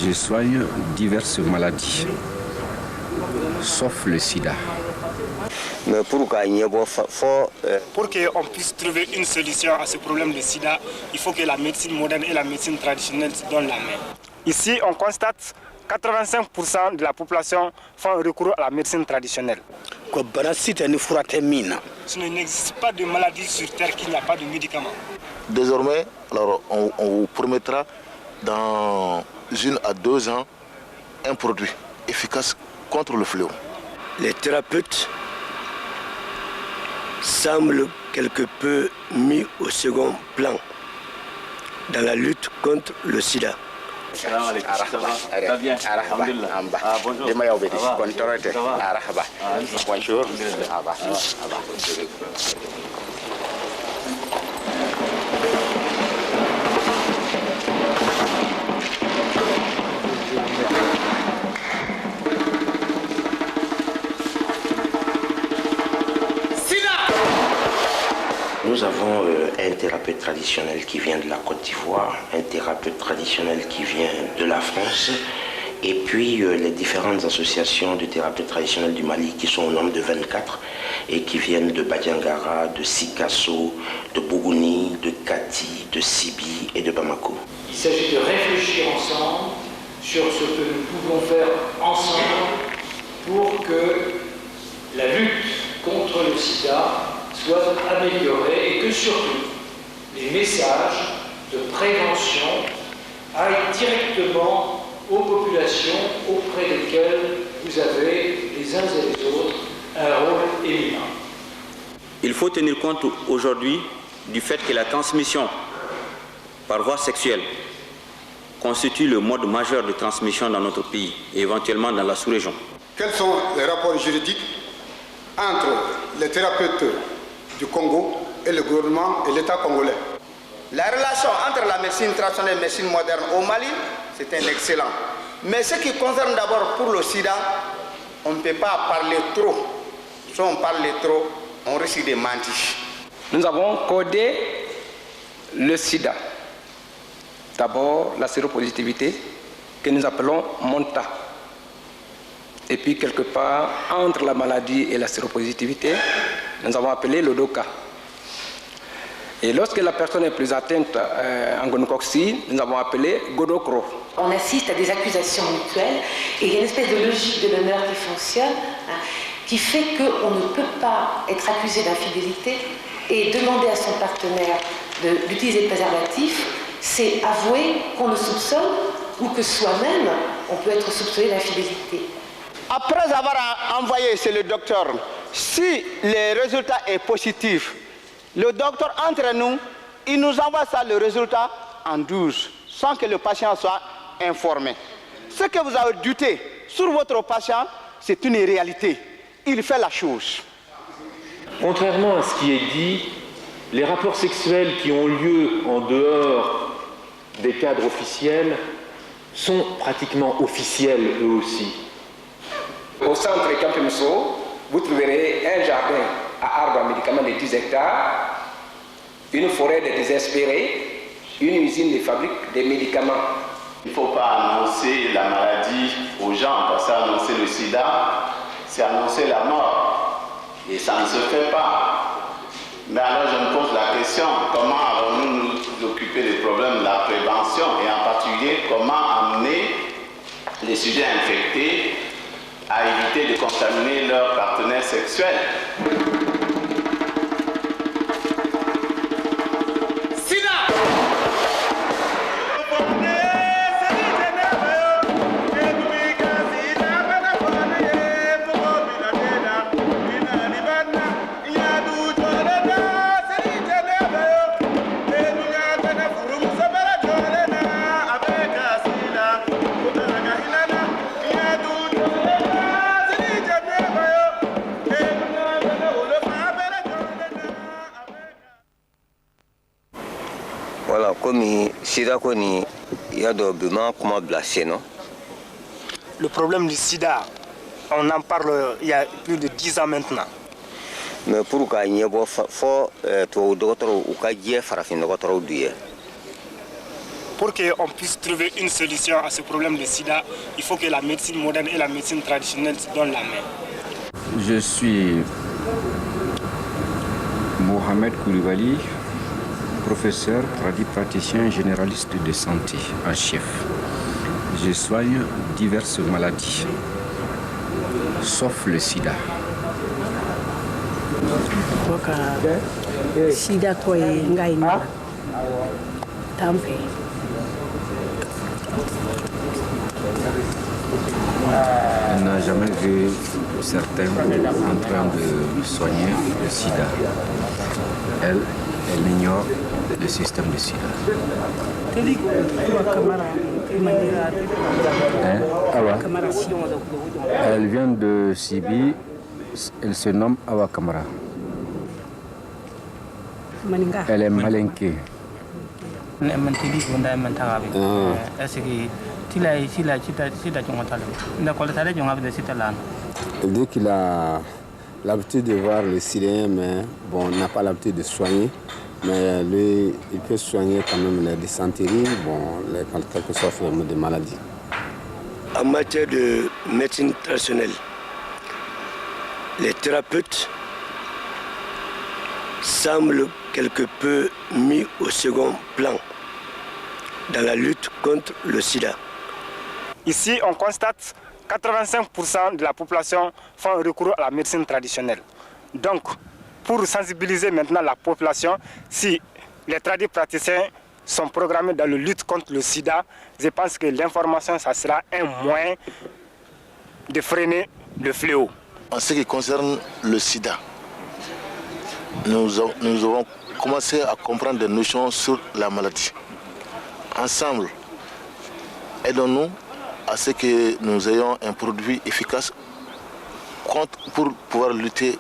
Je soigne diverses maladies, sauf le sida. Mais pour qu'on puisse trouver une solution à ce problème de sida, il faut que la médecine moderne et la médecine traditionnelle se donnent la main. Ici, on constate 85% de la population font recours à la médecine traditionnelle. Il n'existe pas de maladie sur Terre qu'il n'y a pas de médicaments. Désormais, alors, on vous promettra dans 1 à 2 ans un produit efficace contre le fléau. Les thérapeutes semblent quelque peu mis au second plan dans la lutte contre le sida. Bonjour. Nous avons un thérapeute traditionnel qui vient de la Côte d'Ivoire, un thérapeute traditionnel qui vient de la France, et puis les différentes associations de thérapeutes traditionnels du Mali qui sont au nombre de 24 et qui viennent de Badiangara, de Sikasso, de Bougouni, de Kati, de Sibi et de Bamako. Il s'agit de réfléchir ensemble sur ce que nous pouvons faire ensemble pour que la lutte contre le sida soit améliorée et que surtout les messages de prévention aillent directement aux populations auprès desquelles vous avez les uns et les autres un rôle éminent. Il faut tenir compte aujourd'hui du fait que la transmission par voie sexuelle constitue le mode majeur de transmission dans notre pays et éventuellement dans la sous-région. Quels sont les rapports juridiques entre les thérapeutes du Congo et le gouvernement et l'État congolais? La relation entre la médecine traditionnelle et la médecine moderne au Mali, c'est un excellent. Mais ce qui concerne d'abord pour le sida, on ne peut pas parler trop. Si on parle trop, on risque de mentir. Nous avons codé le sida. D'abord, la séropositivité, que nous appelons MONTA. Et puis, quelque part, entre la maladie et la séropositivité, nous avons appelé le DOCA. Et lorsque la personne est plus atteinte en gonocoxie, nous avons appelé Godocro. On assiste à des accusations mutuelles et il y a une espèce de logique de l'honneur qui fonctionne, qui fait qu'on ne peut pas être accusé d'infidélité et demander à son partenaire d'utiliser le préservatif, c'est avouer qu'on le soupçonne ou que soi-même, on peut être soupçonné d'infidélité. Après avoir envoyé chez le docteur, si le résultat est positif, le docteur entre nous, il nous envoie ça, le résultat, en 12, sans que le patient soit informé. Ce que vous avez douté sur votre patient, c'est une réalité. Il fait la chose. Contrairement à ce qui est dit, les rapports sexuels qui ont lieu en dehors des cadres officiels sont pratiquement officiels eux aussi. Au centre Campemousso, vous trouverez un jardin à arbres à médicaments de 10 hectares, une forêt de désespérés, une usine de fabrique des médicaments. Il ne faut pas annoncer la maladie aux gens, parce qu'annoncer le sida, c'est annoncer la mort. Et ça ne se fait pas. Mais alors je me pose la question, comment allons-nous nous occuper des problèmes de la prévention et en particulier comment amener les sujets infectés à éviter de contaminer leurs partenaires sexuels. Voilà, comme sida koni yado bima kuma blessé non. Le problème du sida, on en parle il y a plus de 10 ans maintenant. Mais pour qu'il y ait to docteur ou ka je farafin docteur du ye. pour qu'on puisse trouver une solution à ce problème de sida, il faut que la médecine moderne et la médecine traditionnelle se donnent la main. Je suis Mohamed Koulibaly, professeur, praticien généraliste de santé en chef. Je soigne diverses maladies, sauf le sida. Sida Elle n'a jamais vu certains en train de soigner le sida. Elle ignore le système de sida. Hein? Awa. Elle vient de Sibi, elle se nomme Awa Kamara. Elle est malinquée. Il dit qu'il a l'habitude de voir les Syriens, mais bon, on n'a pas l'habitude de soigner. Mais lui, il peut soigner quand même les dysenteries, bon, quelque sorte de maladies. En matière de médecine traditionnelle, les thérapeutes semblent quelque peu mis au second plan dans la lutte contre le sida. Ici, on constate que 85% de la population font recours à la médecine traditionnelle. Donc, pour sensibiliser maintenant la population, si les praticiens sont programmés dans la lutte contre le sida, je pense que l'information, ça sera un moyen de freiner le fléau. En ce qui concerne le sida, nous avons commencé à comprendre des notions sur la maladie. Ensemble, aidons-nous à ce que nous ayons un produit efficace pour pouvoir lutter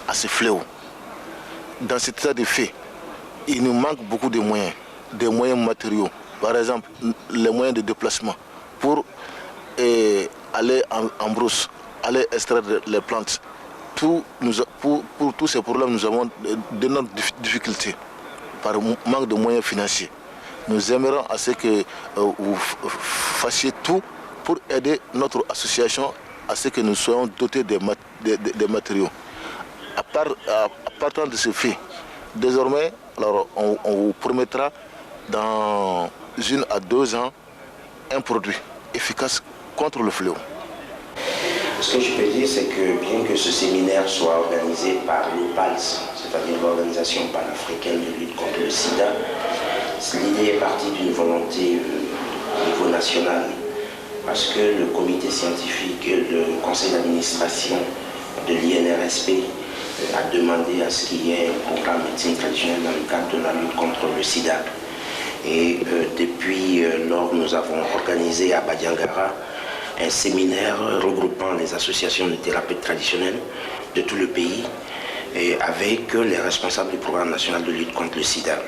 à ce fléau. Dans cet état de fait, il nous manque beaucoup de moyens, des moyens matériaux. Par exemple, les moyens de déplacement pour aller en brousse, aller extraire les plantes. Pour tous ces problèmes, nous avons d'énormes difficultés par manque de moyens financiers. Nous aimerions à ce que vous fassiez tout pour aider notre association à ce que nous soyons dotés des matériaux. À partir de ce fait, désormais, alors, on vous promettra dans 1 à 2 ans un produit efficace contre le fléau. Ce que je peux dire, c'est que bien que ce séminaire soit organisé par l'OPALS, c'est-à-dire l'Organisation panafricaine de lutte contre le sida, l'idée est partie d'une volonté au niveau national, parce que le comité scientifique, le conseil d'administration de l'INRSP a demandé à ce qu'il y ait un programme médecine traditionnelle dans le cadre de la lutte contre le sida. Et depuis lors, nous avons organisé à Badiangara un séminaire regroupant les associations de thérapeutes traditionnels de tout le pays et avec les responsables du programme national de lutte contre le sida.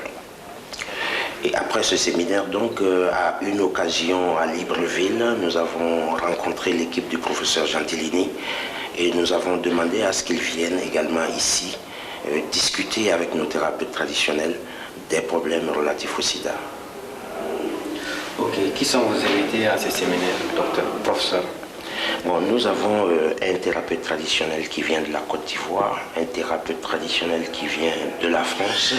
Et après ce séminaire, donc, à une occasion à Libreville, nous avons rencontré l'équipe du professeur Gentilini et nous avons demandé à ce qu'ils viennent également ici discuter avec nos thérapeutes traditionnels des problèmes relatifs au sida. Ok, qui sont vos invités à ce séminaire, professeur? Bon, nous avons un thérapeute traditionnel qui vient de la Côte d'Ivoire, un thérapeute traditionnel qui vient de la France,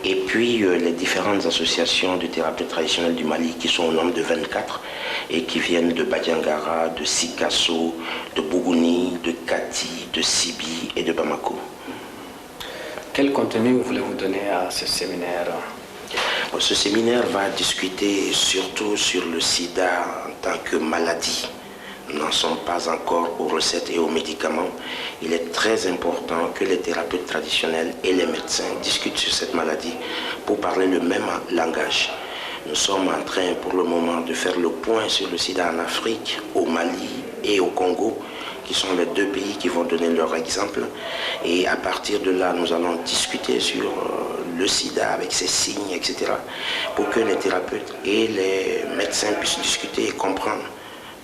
et puis les différentes associations de thérapeutes traditionnels du Mali qui sont au nombre de 24 et qui viennent de Badiangara, de Sikasso, de Bougouni, de Kati, de Sibi et de Bamako. Quel contenu voulez-vous donner à ce séminaire? Bon, ce séminaire va discuter surtout sur le sida en tant que maladie. Nous n'en sommes pas encore aux recettes et aux médicaments. Il est très important que les thérapeutes traditionnels et les médecins discutent sur cette maladie pour parler le même langage. Nous sommes en train pour le moment de faire le point sur le sida en Afrique, au Mali et au Congo, qui sont les 2 pays qui vont donner leur exemple. Et à partir de là, nous allons discuter sur le sida avec ses signes, etc., pour que les thérapeutes et les médecins puissent discuter et comprendre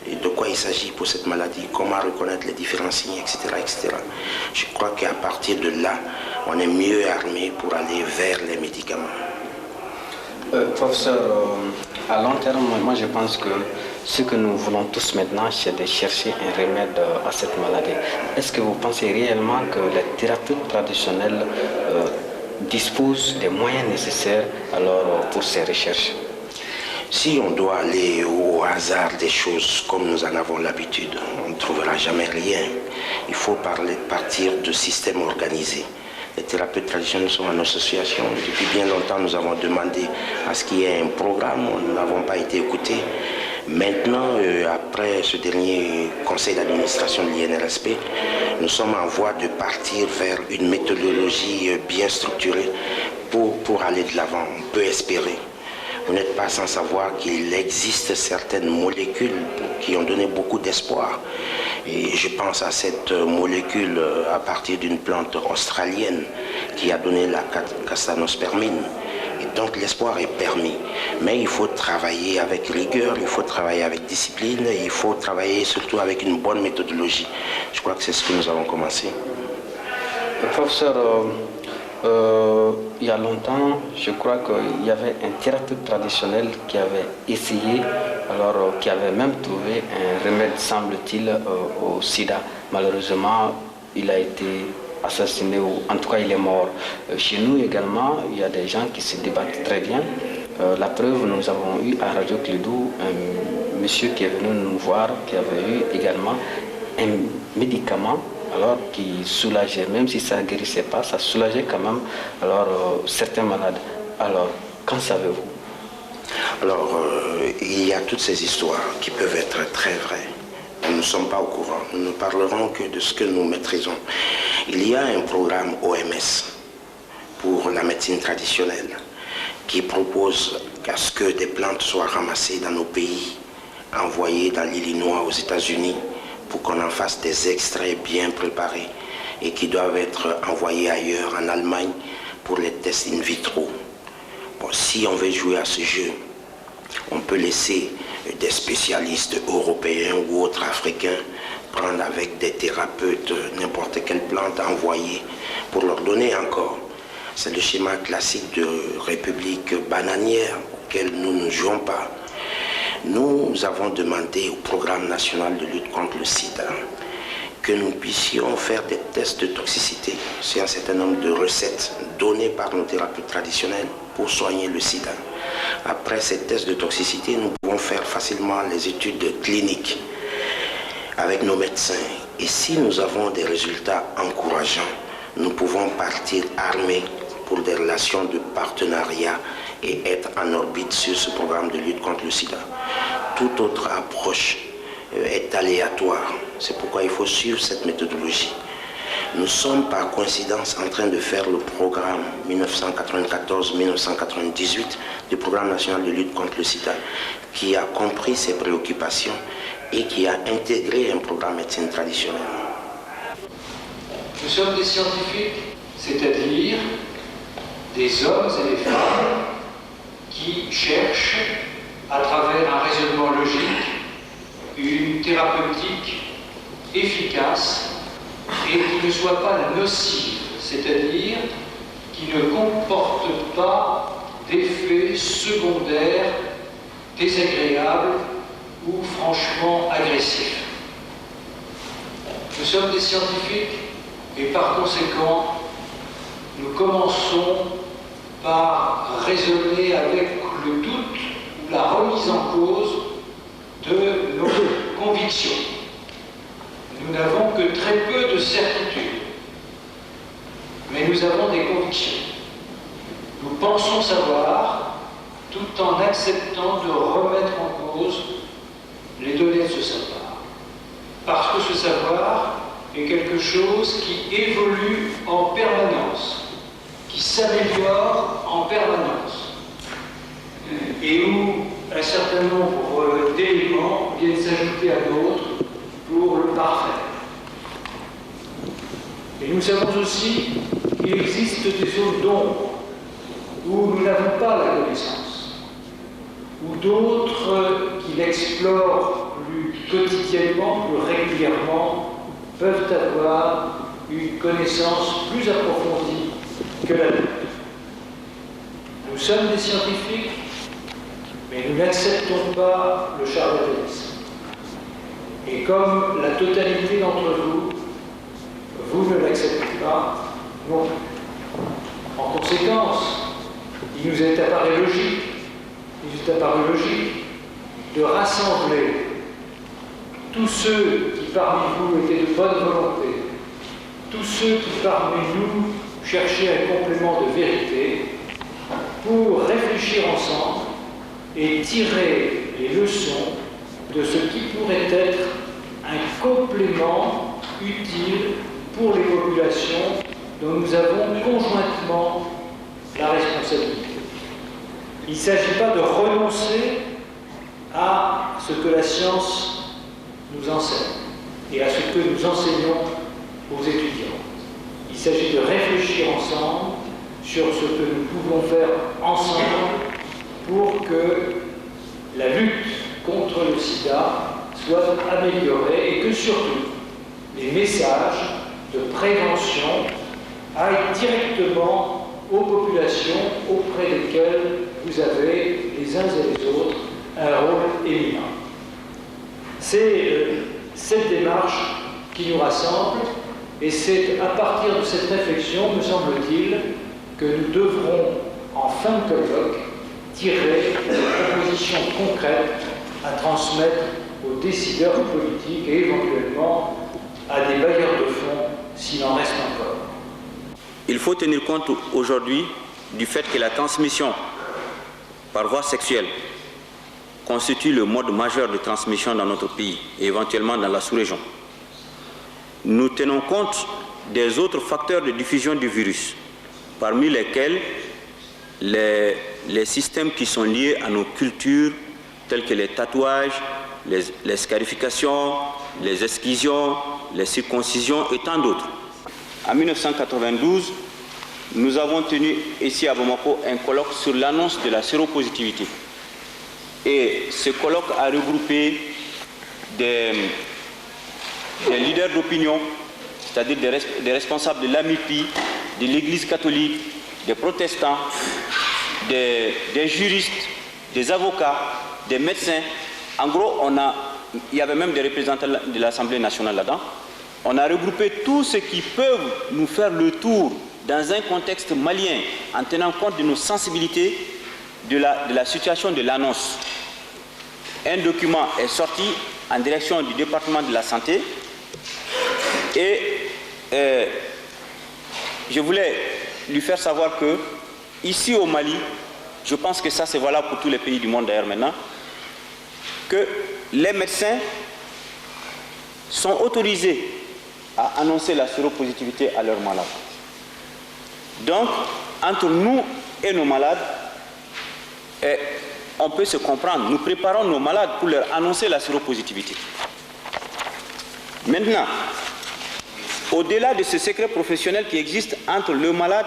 de quoi il s'agit pour cette maladie, comment reconnaître les différents signes, etc., etc. Je crois qu'à partir de là, on est mieux armé pour aller vers les médicaments. Professeur, à long terme, moi je pense que ce que nous voulons tous maintenant, c'est de chercher un remède à cette maladie. Est-ce que vous pensez réellement que les thérapeutes traditionnels disposent des moyens nécessaires alors pour ces recherches? Si on doit aller au hasard des choses comme nous en avons l'habitude, on ne trouvera jamais rien. Il faut partir de systèmes organisés. Les thérapeutes traditionnels sont en association. Depuis bien longtemps, nous avons demandé à ce qu'il y ait un programme. Nous n'avons pas été écoutés. Maintenant, après ce dernier conseil d'administration de l'INRSP, nous sommes en voie de partir vers une méthodologie bien structurée pour aller de l'avant. On peut espérer. Vous n'êtes pas sans savoir qu'il existe certaines molécules qui ont donné beaucoup d'espoir. Et je pense à cette molécule à partir d'une plante australienne qui a donné la castanospermine. Et donc l'espoir est permis. Mais il faut travailler avec rigueur, il faut travailler avec discipline, et il faut travailler surtout avec une bonne méthodologie. Je crois que c'est ce que nous avons commencé. Professeur, il y a longtemps, je crois qu'il y avait un thérapeute traditionnel qui avait essayé, alors qui avait même trouvé un remède, semble-t-il, au sida. Malheureusement, il a été assassiné, ou en tout cas il est mort. Chez nous également, il y a des gens qui se débattent très bien. La preuve, nous avons eu à Radio Clédou un monsieur qui est venu nous voir, qui avait eu également un médicament alors qui soulageait, même si ça ne guérissait pas, ça soulageait quand même certains malades. Alors, qu'en savez-vous? Alors, il y a toutes ces histoires qui peuvent être très vraies. Nous ne sommes pas au courant. Nous ne parlerons que de ce que nous maîtrisons. Il y a un programme OMS pour la médecine traditionnelle qui propose qu'à ce que des plantes soient ramassées dans nos pays, envoyées dans l'Illinois aux États-Unis, pour qu'on en fasse des extraits bien préparés et qui doivent être envoyés ailleurs, en Allemagne, pour les tests in vitro. Bon, si on veut jouer à ce jeu, on peut laisser des spécialistes européens ou autres africains prendre avec des thérapeutes n'importe quelle plante envoyée pour leur donner encore. C'est le schéma classique de république bananière auquel nous ne jouons pas. Nous avons demandé au programme national de lutte contre le sida que nous puissions faire des tests de toxicité. C'est un certain nombre de recettes données par nos thérapeutes traditionnels pour soigner le sida. Après ces tests de toxicité, nous pouvons faire facilement les études cliniques avec nos médecins. Et si nous avons des résultats encourageants, nous pouvons partir armés pour des relations de partenariat et être en orbite sur ce programme de lutte contre le sida. Toute autre approche est aléatoire. C'est pourquoi il faut suivre cette méthodologie. Nous sommes par coïncidence en train de faire le programme 1994-1998 du programme national de lutte contre le sida, qui a compris ses préoccupations et qui a intégré un programme médecine traditionnelle. Nous sommes des scientifiques, c'est-à-dire des hommes et des femmes qui cherchent, à travers un raisonnement logique, une thérapeutique efficace et qui ne soit pas nocive, c'est-à-dire qui ne comporte pas d'effets secondaires désagréables ou franchement agressifs. Nous sommes des scientifiques et par conséquent, nous commençons par raisonner avec le doute ou la remise en cause de nos convictions. Nous n'avons que très peu de certitudes, mais nous avons des convictions. Nous pensons savoir, tout en acceptant de remettre en cause les données de ce savoir. Parce que ce savoir est quelque chose qui évolue en permanence, qui s'améliore en permanence, et où un certain nombre d'éléments viennent s'ajouter à d'autres pour le parfaire. Et nous savons aussi qu'il existe des zones d'ombre où nous n'avons pas la connaissance, ou d'autres qui l'explorent plus quotidiennement, plus régulièrement, peuvent avoir une connaissance plus approfondie que la nôtre. Nous sommes des scientifiques Mais nous n'acceptons pas le charlatanisme. Et comme la totalité d'entre vous, vous ne l'acceptez pas non plus. En conséquence, il nous est apparu logique, de rassembler tous ceux qui parmi vous étaient de bonne volonté, tous ceux qui parmi nous cherchaient un complément de vérité, pour réfléchir ensemble et tirer les leçons de ce qui pourrait être un complément utile pour les populations dont nous avons conjointement la responsabilité. Il ne s'agit pas de renoncer à ce que la science nous enseigne et à ce que nous enseignons aux étudiants. Il s'agit de réfléchir ensemble sur ce que nous pouvons faire ensemble pour que la lutte contre le sida soit améliorée et que surtout les messages de prévention aillent directement aux populations auprès desquelles vous avez les uns et les autres un rôle éminent. C'est cette démarche qui nous rassemble et c'est à partir de cette réflexion, me semble-t-il, que nous devrons, en fin de colloque, tirer des propositions concrètes à transmettre aux décideurs politiques et éventuellement à des bailleurs de fonds s'il en reste encore. Il faut tenir compte aujourd'hui du fait que la transmission par voie sexuelle constitue le mode majeur de transmission dans notre pays et éventuellement dans la sous-région. Nous tenons compte des autres facteurs de diffusion du virus, parmi lesquels les systèmes qui sont liés à nos cultures, tels que les tatouages, les scarifications, les escissions, les circoncisions et tant d'autres. En 1992, nous avons tenu ici à Bamako un colloque sur l'annonce de la séropositivité. Et ce colloque a regroupé des leaders d'opinion, c'est-à-dire des responsables de l'AMIPI, de l'Église catholique, des protestants, des juristes, des avocats, des médecins. En gros, il y avait même des représentants de l'Assemblée nationale là-dedans. On a regroupé tous ceux qui peuvent nous faire le tour dans un contexte malien, en tenant compte de nos sensibilités de la situation de l'annonce. Un document est sorti en direction du département de la santé et je voulais lui faire savoir que ici au Mali, je pense que ça c'est valable pour tous les pays du monde d'ailleurs maintenant, que les médecins sont autorisés à annoncer la séropositivité à leurs malades. Donc, entre nous et nos malades, on peut se comprendre. Nous préparons nos malades pour leur annoncer la séropositivité. Maintenant, au-delà de ce secret professionnel qui existe entre le malade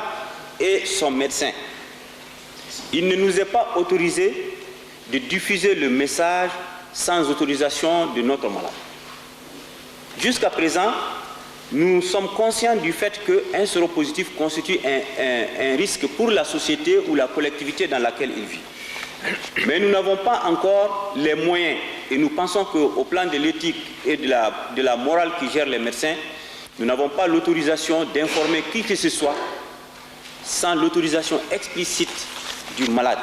et son médecin, il ne nous est pas autorisé de diffuser le message sans autorisation de notre malade. Jusqu'à présent, nous sommes conscients du fait qu'un séropositif constitue un risque pour la société ou la collectivité dans laquelle il vit. Mais nous n'avons pas encore les moyens et nous pensons qu'au plan de l'éthique et de la morale qui gère les médecins, nous n'avons pas l'autorisation d'informer qui que ce soit sans l'autorisation explicite du malade.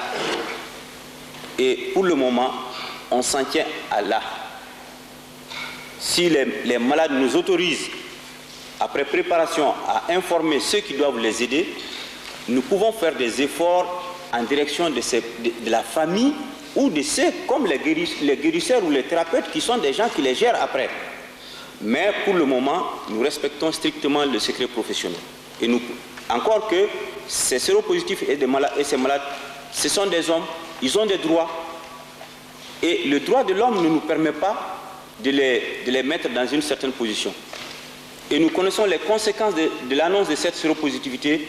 Et pour le moment, on s'en tient à là. Si les malades nous autorisent, après préparation, à informer ceux qui doivent les aider, nous pouvons faire des efforts en direction de la famille ou de ceux comme les guérisseurs ou les thérapeutes qui sont des gens qui les gèrent après. Mais pour le moment, nous respectons strictement le secret professionnel. Et nous, encore que ces séropositifs et ces malades, ce sont des hommes, ils ont des droits. Et le droit de l'homme ne nous permet pas de les mettre dans une certaine position. Et nous connaissons les conséquences de l'annonce de cette séropositivité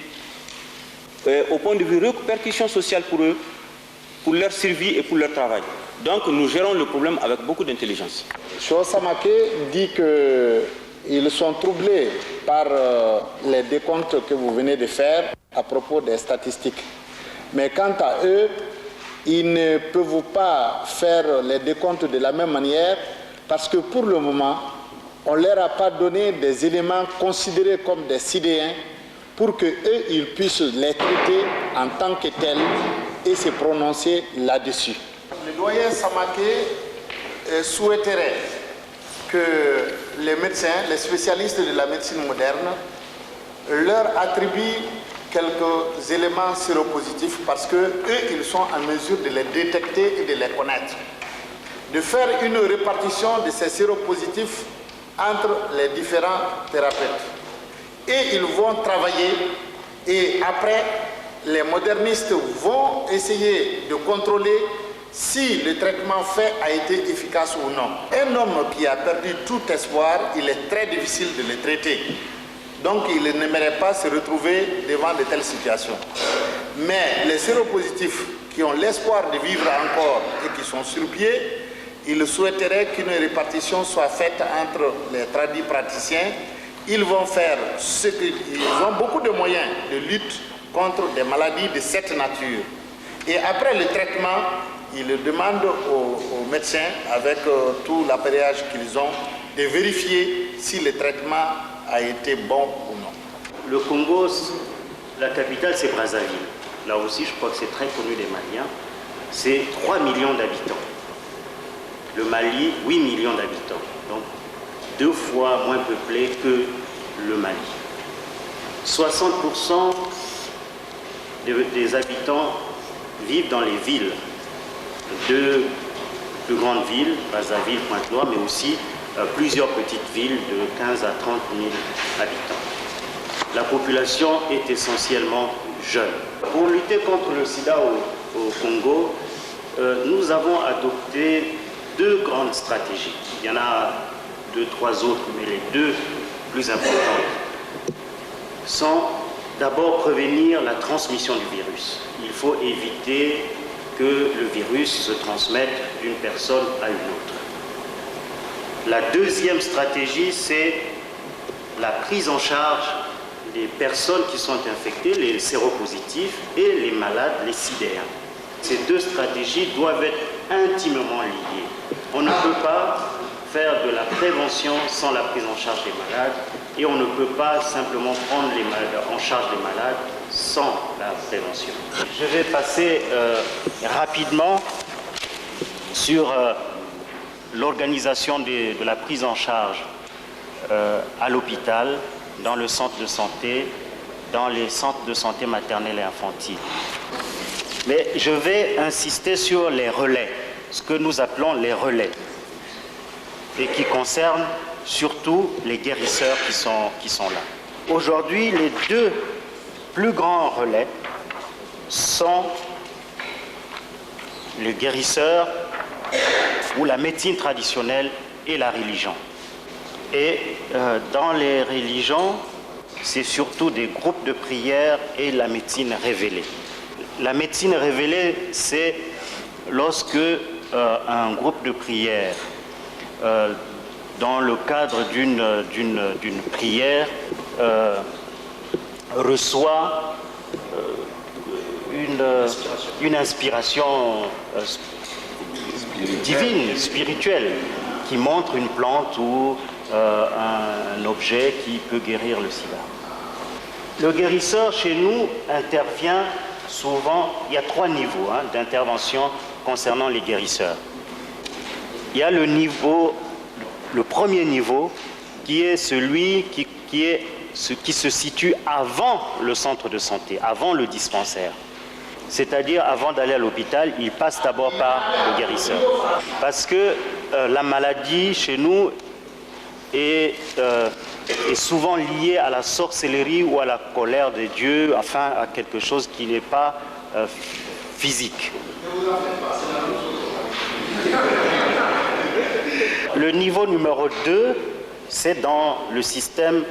au point de vue répercussion sociale pour eux, pour leur survie et pour leur travail. Donc nous gérons le problème avec beaucoup d'intelligence. Cho Samake dit qu'ils sont troublés par les décomptes que vous venez de faire à propos des statistiques. Mais quant à eux, ils ne peuvent pas faire les décomptes de la même manière parce que pour le moment, on ne leur a pas donné des éléments considérés comme des sidéens pour qu'eux, ils puissent les traiter en tant que tels et se prononcer là-dessus. Le doyen Samaké souhaiterait que les médecins, les spécialistes de la médecine moderne, leur attribuent quelques éléments séropositifs parce qu'eux, ils sont en mesure de les détecter et de les connaître. De faire une répartition de ces séropositifs entre les différents thérapeutes. Et ils vont travailler et après, les modernistes vont essayer de contrôler si le traitement fait a été efficace ou non. Un homme qui a perdu tout espoir, il est très difficile de le traiter. Donc il n'aimerait pas se retrouver devant de telles situations. Mais les séropositifs qui ont l'espoir de vivre encore et qui sont sur pied, ils souhaiteraient qu'une répartition soit faite entre les tradis praticiens. Ils vont faire ce qu'ils ont beaucoup de moyens de lutte contre des maladies de cette nature. Et après le traitement, ils demandent aux médecins, avec tout l'appareillage qu'ils ont, de vérifier si le traitement a été bon ou non. Le Congo, la capitale, c'est Brazzaville. Là aussi, je crois que c'est très connu des Maliens. C'est 3 millions d'habitants. Le Mali, 8 millions d'habitants. Donc, 2 fois moins peuplé que le Mali. 60% des habitants vivent dans les villes. 2 plus grandes villes, Brazzaville, Pointe-Noire, mais aussi plusieurs petites villes de 15 à 30 000 habitants. La population est essentiellement jeune. Pour lutter contre le sida au Congo, nous avons adopté 2 grandes stratégies. Il y en a 2, 3 autres, mais les 2 plus importantes sont d'abord prévenir la transmission du virus. Il faut éviter que le virus se transmette d'une personne à une autre. La deuxième stratégie, c'est la prise en charge des personnes qui sont infectées, les séropositifs, et les malades, les sidéens. Ces 2 stratégies doivent être intimement liées. On ne peut pas faire de la prévention sans la prise en charge des malades, et on ne peut pas simplement prendre en charge des malades sans la prévention. Je vais passer rapidement sur l'organisation de la prise en charge à l'hôpital, dans le centre de santé, dans les centres de santé maternelle et infantile. Mais je vais insister sur les relais, ce que nous appelons les relais, et qui concernent surtout les guérisseurs qui sont là. Aujourd'hui, les 2 plus grands relais sont les guérisseurs ou la médecine traditionnelle et la religion. Et dans les religions, c'est surtout des groupes de prière et la médecine révélée. La médecine révélée, c'est lorsque un groupe de prière, dans le cadre d'une prière, reçoit une inspiration divine, spirituelle, qui montre une plante ou un objet qui peut guérir le sida. Le guérisseur chez nous intervient souvent, il y a 3 niveaux d'intervention concernant les guérisseurs. Il y a le premier niveau qui est celui qui se situe avant le centre de santé, avant le dispensaire. C'est-à-dire, avant d'aller à l'hôpital, il passe d'abord par le guérisseur. Parce que la maladie, chez nous, est souvent liée à la sorcellerie ou à la colère de Dieu, enfin à quelque chose qui n'est pas physique. Le niveau numéro 2, c'est dans le système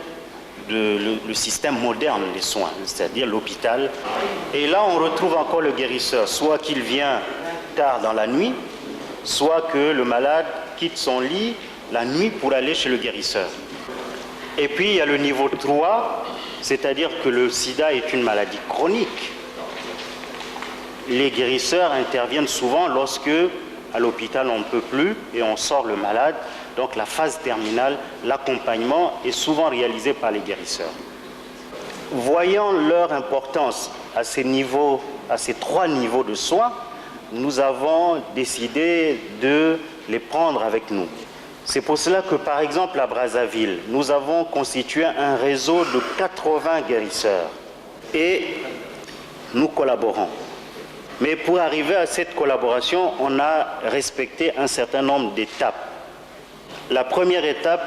moderne des soins, c'est-à-dire l'hôpital. Et là, on retrouve encore le guérisseur, soit qu'il vient tard dans la nuit, soit que le malade quitte son lit la nuit pour aller chez le guérisseur. Et puis, il y a le niveau 3, c'est-à-dire que le sida est une maladie chronique. les guérisseurs interviennent souvent lorsque, à l'hôpital, on ne peut plus et on sort le malade. Donc la phase terminale, l'accompagnement est souvent réalisé par les guérisseurs. Voyant leur importance à ces niveaux, à ces 3 niveaux de soins, nous avons décidé de les prendre avec nous. C'est pour cela que, par exemple, à Brazzaville, nous avons constitué un réseau de 80 guérisseurs et nous collaborons. Mais pour arriver à cette collaboration, on a respecté un certain nombre d'étapes. La première étape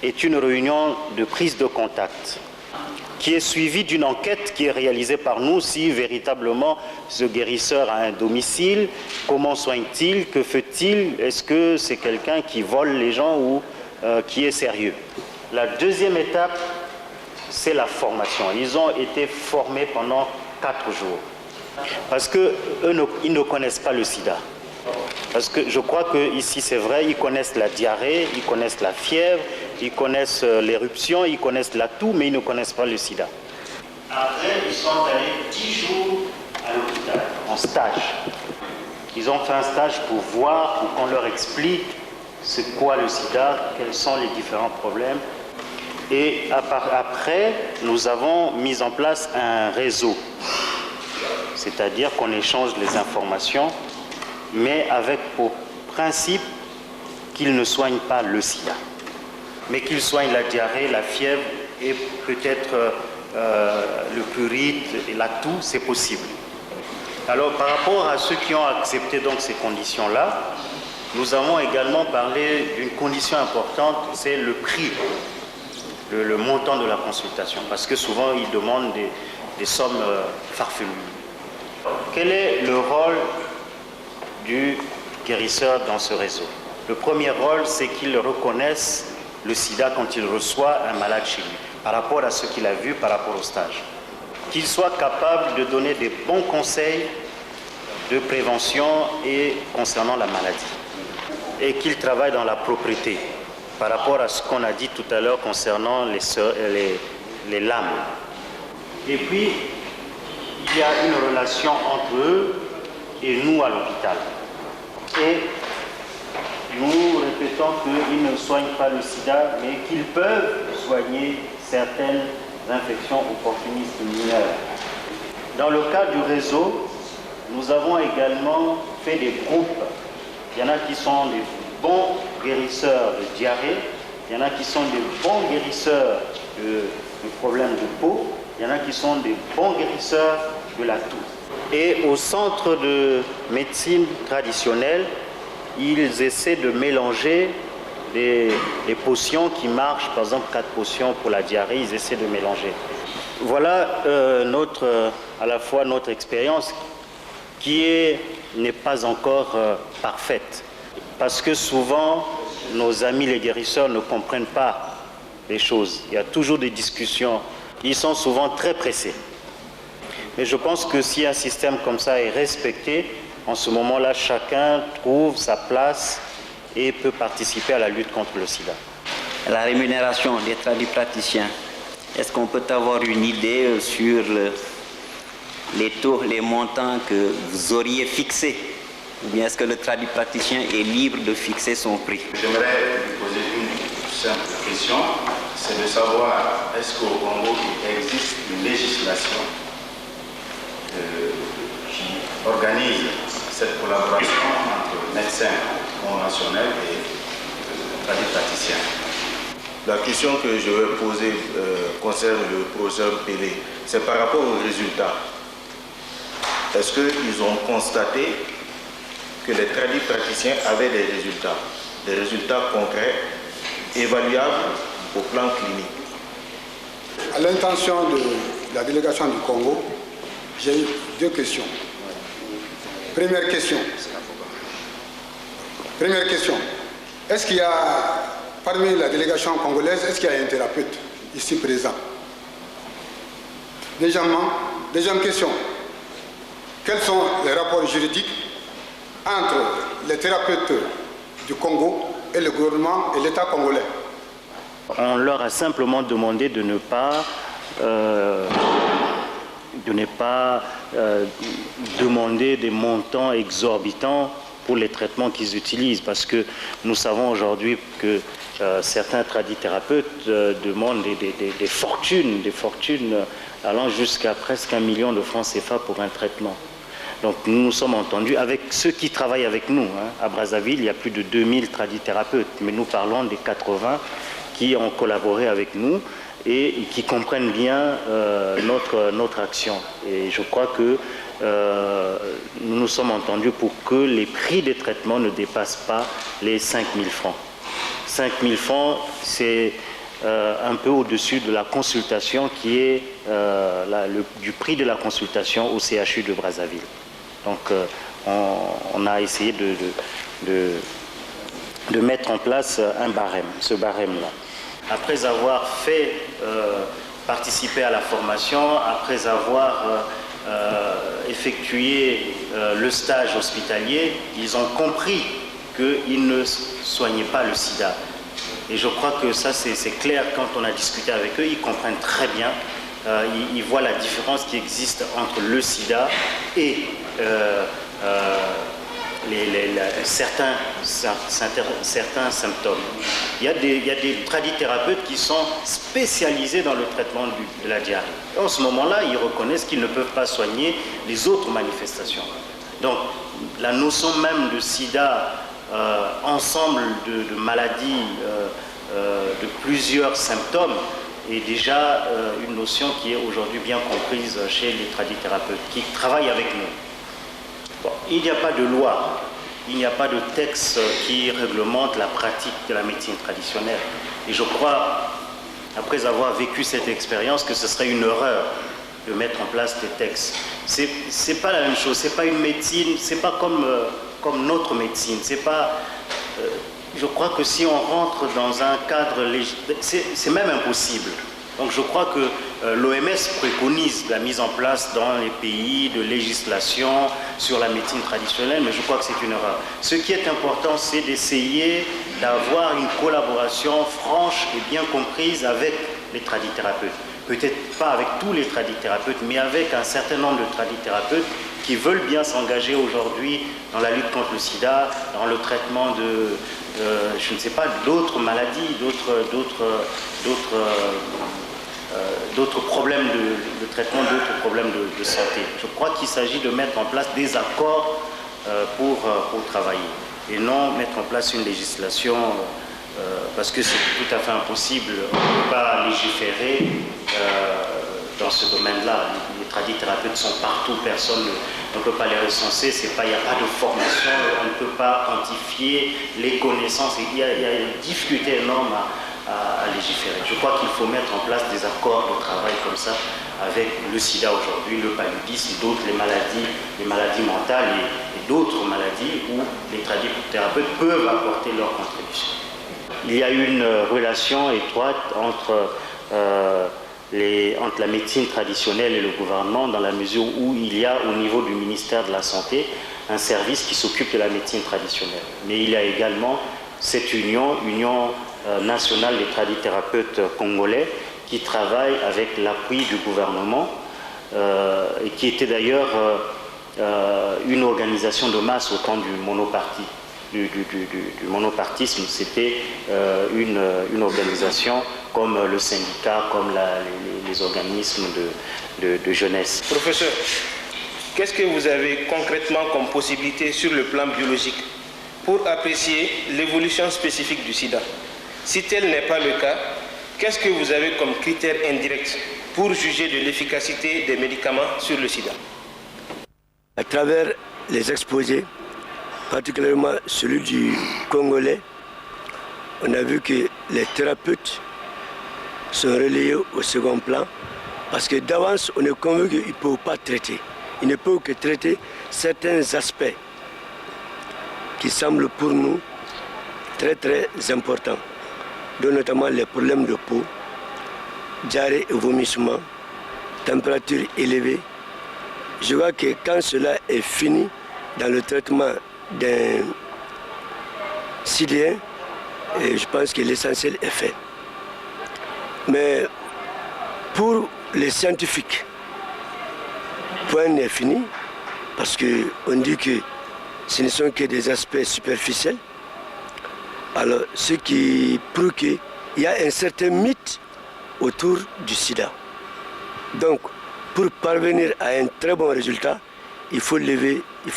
est une réunion de prise de contact qui est suivie d'une enquête qui est réalisée par nous si véritablement ce guérisseur a un domicile, comment soigne-t-il, que fait-il, est-ce que c'est quelqu'un qui vole les gens ou qui est sérieux. La deuxième étape, c'est la formation. Ils ont été formés pendant 4 jours parce qu'eux ils ne connaissent pas le sida. Parce que je crois qu'ici c'est vrai, ils connaissent la diarrhée, ils connaissent la fièvre, ils connaissent l'éruption, ils connaissent la toux, mais ils ne connaissent pas le sida. Après, ils sont allés 10 jours à l'hôpital, en stage. Ils ont fait un stage pour voir, pour qu'on leur explique c'est quoi le sida, quels sont les différents problèmes. Et après, nous avons mis en place un réseau. C'est-à-dire qu'on échange les informations, mais avec pour principe qu'ils ne soignent pas le sida, mais qu'ils soignent la diarrhée, la fièvre et peut-être le prurite et la toux, c'est possible. Alors par rapport à ceux qui ont accepté donc ces conditions-là, nous avons également parlé d'une condition importante, c'est le prix, le montant de la consultation, parce que souvent ils demandent des sommes farfelues. Quel est le rôle du guérisseur dans ce réseau? Le premier rôle, c'est qu'il reconnaisse le sida quand il reçoit un malade chez lui, par rapport à ce qu'il a vu, par rapport au stage. Qu'il soit capable de donner des bons conseils de prévention et concernant la maladie. Et qu'il travaille dans la propreté, par rapport à ce qu'on a dit tout à l'heure concernant les lames. Et puis, il y a une relation entre eux et nous à l'hôpital. Et nous répétons qu'ils ne soignent pas le sida, mais qu'ils peuvent soigner certaines infections opportunistes mineures. Dans le cas du réseau, nous avons également fait des groupes. Il y en a qui sont des bons guérisseurs de diarrhée, il y en a qui sont des bons guérisseurs de problèmes de peau, il y en a qui sont des bons guérisseurs de la toux. Et au centre de médecine traditionnelle, ils essaient de mélanger les potions qui marchent, par exemple 4 potions pour la diarrhée, ils essaient de mélanger. Voilà à la fois notre expérience qui n'est pas encore parfaite. Parce que souvent, nos amis les guérisseurs ne comprennent pas les choses. Il y a toujours des discussions. Ils sont souvent très pressés. Mais je pense que si un système comme ça est respecté, en ce moment-là, chacun trouve sa place et peut participer à la lutte contre le sida. La rémunération des tradipraticiens, est-ce qu'on peut avoir une idée sur les taux, les montants que vous auriez fixés? Ou bien est-ce que le tradipraticien est libre de fixer son prix? J'aimerais vous poser une simple question, c'est de savoir est-ce qu'au Congo il existe une législation qui organise cette collaboration entre médecins conventionnels et tradipraticiens. La question que je vais poser concerne le professeur Pelé. C'est par rapport aux résultats. Est-ce qu'ils ont constaté que les tradipraticiens avaient des résultats concrets, évaluables au plan clinique? À l'intention de la délégation du Congo, j'ai eu 2 questions. Première question. Est-ce qu'il y a, parmi la délégation congolaise, est-ce qu'il y a un thérapeute ici présent? Deuxième question. Quels sont les rapports juridiques entre les thérapeutes du Congo et le gouvernement et l'État congolais? On leur a simplement demandé de ne pas de ne pas demander des montants exorbitants pour les traitements qu'ils utilisent, parce que nous savons aujourd'hui que certains tradithérapeutes demandent des fortunes allant jusqu'à presque 1 million de francs CFA pour un traitement. Donc nous nous sommes entendus avec ceux qui travaillent avec nous. À Brazzaville, il y a plus de 2000 tradithérapeutes, mais nous parlons des 80 qui ont collaboré avec nous et qui comprennent bien notre action. Et je crois que nous nous sommes entendus pour que les prix des traitements ne dépassent pas les 5 000 francs. 5 000 francs, c'est un peu au-dessus de la consultation qui est du prix de la consultation au CHU de Brazzaville. Donc on a essayé de mettre en place un barème, ce barème-là. Après avoir fait participer à la formation, après avoir effectué le stage hospitalier, ils ont compris qu'ils ne soignaient pas le sida. Et je crois que ça, c'est clair, quand on a discuté avec eux, ils comprennent très bien, ils voient la différence qui existe entre le sida et certains symptômes. Il y a des tradithérapeutes qui sont spécialisés dans le traitement de la diarrhée. En ce moment-là, ils reconnaissent qu'ils ne peuvent pas soigner les autres manifestations. Donc, la notion même de sida, ensemble de maladies, de plusieurs symptômes, est déjà une notion qui est aujourd'hui bien comprise chez les tradithérapeutes qui travaillent avec nous. Bon, il n'y a pas de loi, il n'y a pas de texte qui réglemente la pratique de la médecine traditionnelle. Et je crois, après avoir vécu cette expérience, que ce serait une erreur de mettre en place des textes. C'est pas la même chose, c'est pas une médecine, c'est pas comme notre médecine. C'est pas, je crois que si on rentre dans un cadre législatif, c'est même impossible. Donc je crois que l'OMS préconise la mise en place dans les pays de législation sur la médecine traditionnelle, mais je crois que c'est une erreur. Ce qui est important, c'est d'essayer d'avoir une collaboration franche et bien comprise avec les tradithérapeutes. Peut-être pas avec tous les tradithérapeutes, mais avec un certain nombre de tradithérapeutes qui veulent bien s'engager aujourd'hui dans la lutte contre le sida, dans le traitement de, je ne sais pas, d'autres maladies, d'autres problèmes de traitement, d'autres problèmes de santé. Je crois qu'il s'agit de mettre en place des accords pour travailler et non mettre en place une législation parce que c'est tout à fait impossible. On ne peut pas légiférer dans ce domaine-là. Les tradithérapeutes sont partout, personne ne peut pas les recenser, il n'y a pas de formation, on ne peut pas quantifier les connaissances. Il y a une difficulté énorme à légiférer. Je crois qu'il faut mettre en place des accords de travail comme ça avec le sida aujourd'hui, le paludisme, d'autres, les maladies mentales et d'autres maladies où les tradithérapeutes peuvent apporter leur contribution. Il y a une relation étroite entre la médecine traditionnelle et le gouvernement dans la mesure où il y a au niveau du ministère de la Santé un service qui s'occupe de la médecine traditionnelle. Mais il y a également cette union nationale des tradithérapeutes congolais qui travaille avec l'appui du gouvernement et qui était d'ailleurs une organisation de masse au temps du monoparti. Du monopartisme, c'était une organisation comme le syndicat, comme les organismes de jeunesse. Professeur, qu'est-ce que vous avez concrètement comme possibilité sur le plan biologique pour apprécier l'évolution spécifique du sida? Si tel n'est pas le cas, qu'est-ce que vous avez comme critère indirect pour juger de l'efficacité des médicaments sur le sida? À travers les exposés, particulièrement celui du Congolais, on a vu que les thérapeutes sont relayés au second plan parce que d'avance, on est convaincu qu'ils ne peuvent pas traiter. Ils ne peuvent que traiter certains aspects qui semblent pour nous très très importants, dont notamment les problèmes de peau, diarrhée et vomissement, température élevée. Je vois que quand cela est fini dans le traitement d'un sidéen, je pense que l'essentiel est fait. Mais pour les scientifiques, point n'est fini, parce qu'on dit que ce ne sont que des aspects superficiels. Alors, ce qui prouve qu'il y a un certain mythe autour du sida. Donc, pour parvenir à un très bon résultat, il faut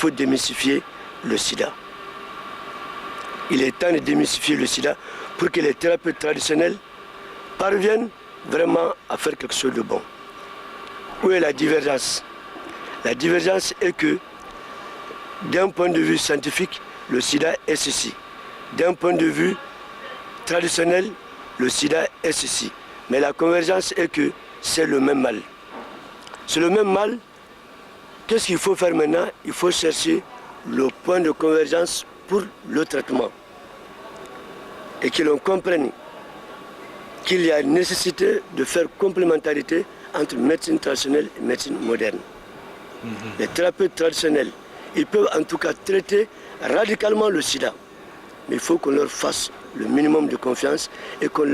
démystifier le sida. Il est temps de démystifier le sida pour que les thérapeutes traditionnels parviennent vraiment à faire quelque chose de bon. Où est la divergence? La divergence est que, d'un point de vue scientifique, le sida est ceci. D'un point de vue traditionnel, le sida est ceci. Mais la convergence est que c'est le même mal. C'est le même mal. Qu'est-ce qu'il faut faire maintenant? Il faut chercher le point de convergence pour le traitement. Et que l'on comprenne qu'il y a nécessité de faire complémentarité entre médecine traditionnelle et médecine moderne. Les thérapeutes traditionnels, ils peuvent en tout cas traiter radicalement le sida. Mais il faut qu'on leur fasse le minimum de confiance et qu'on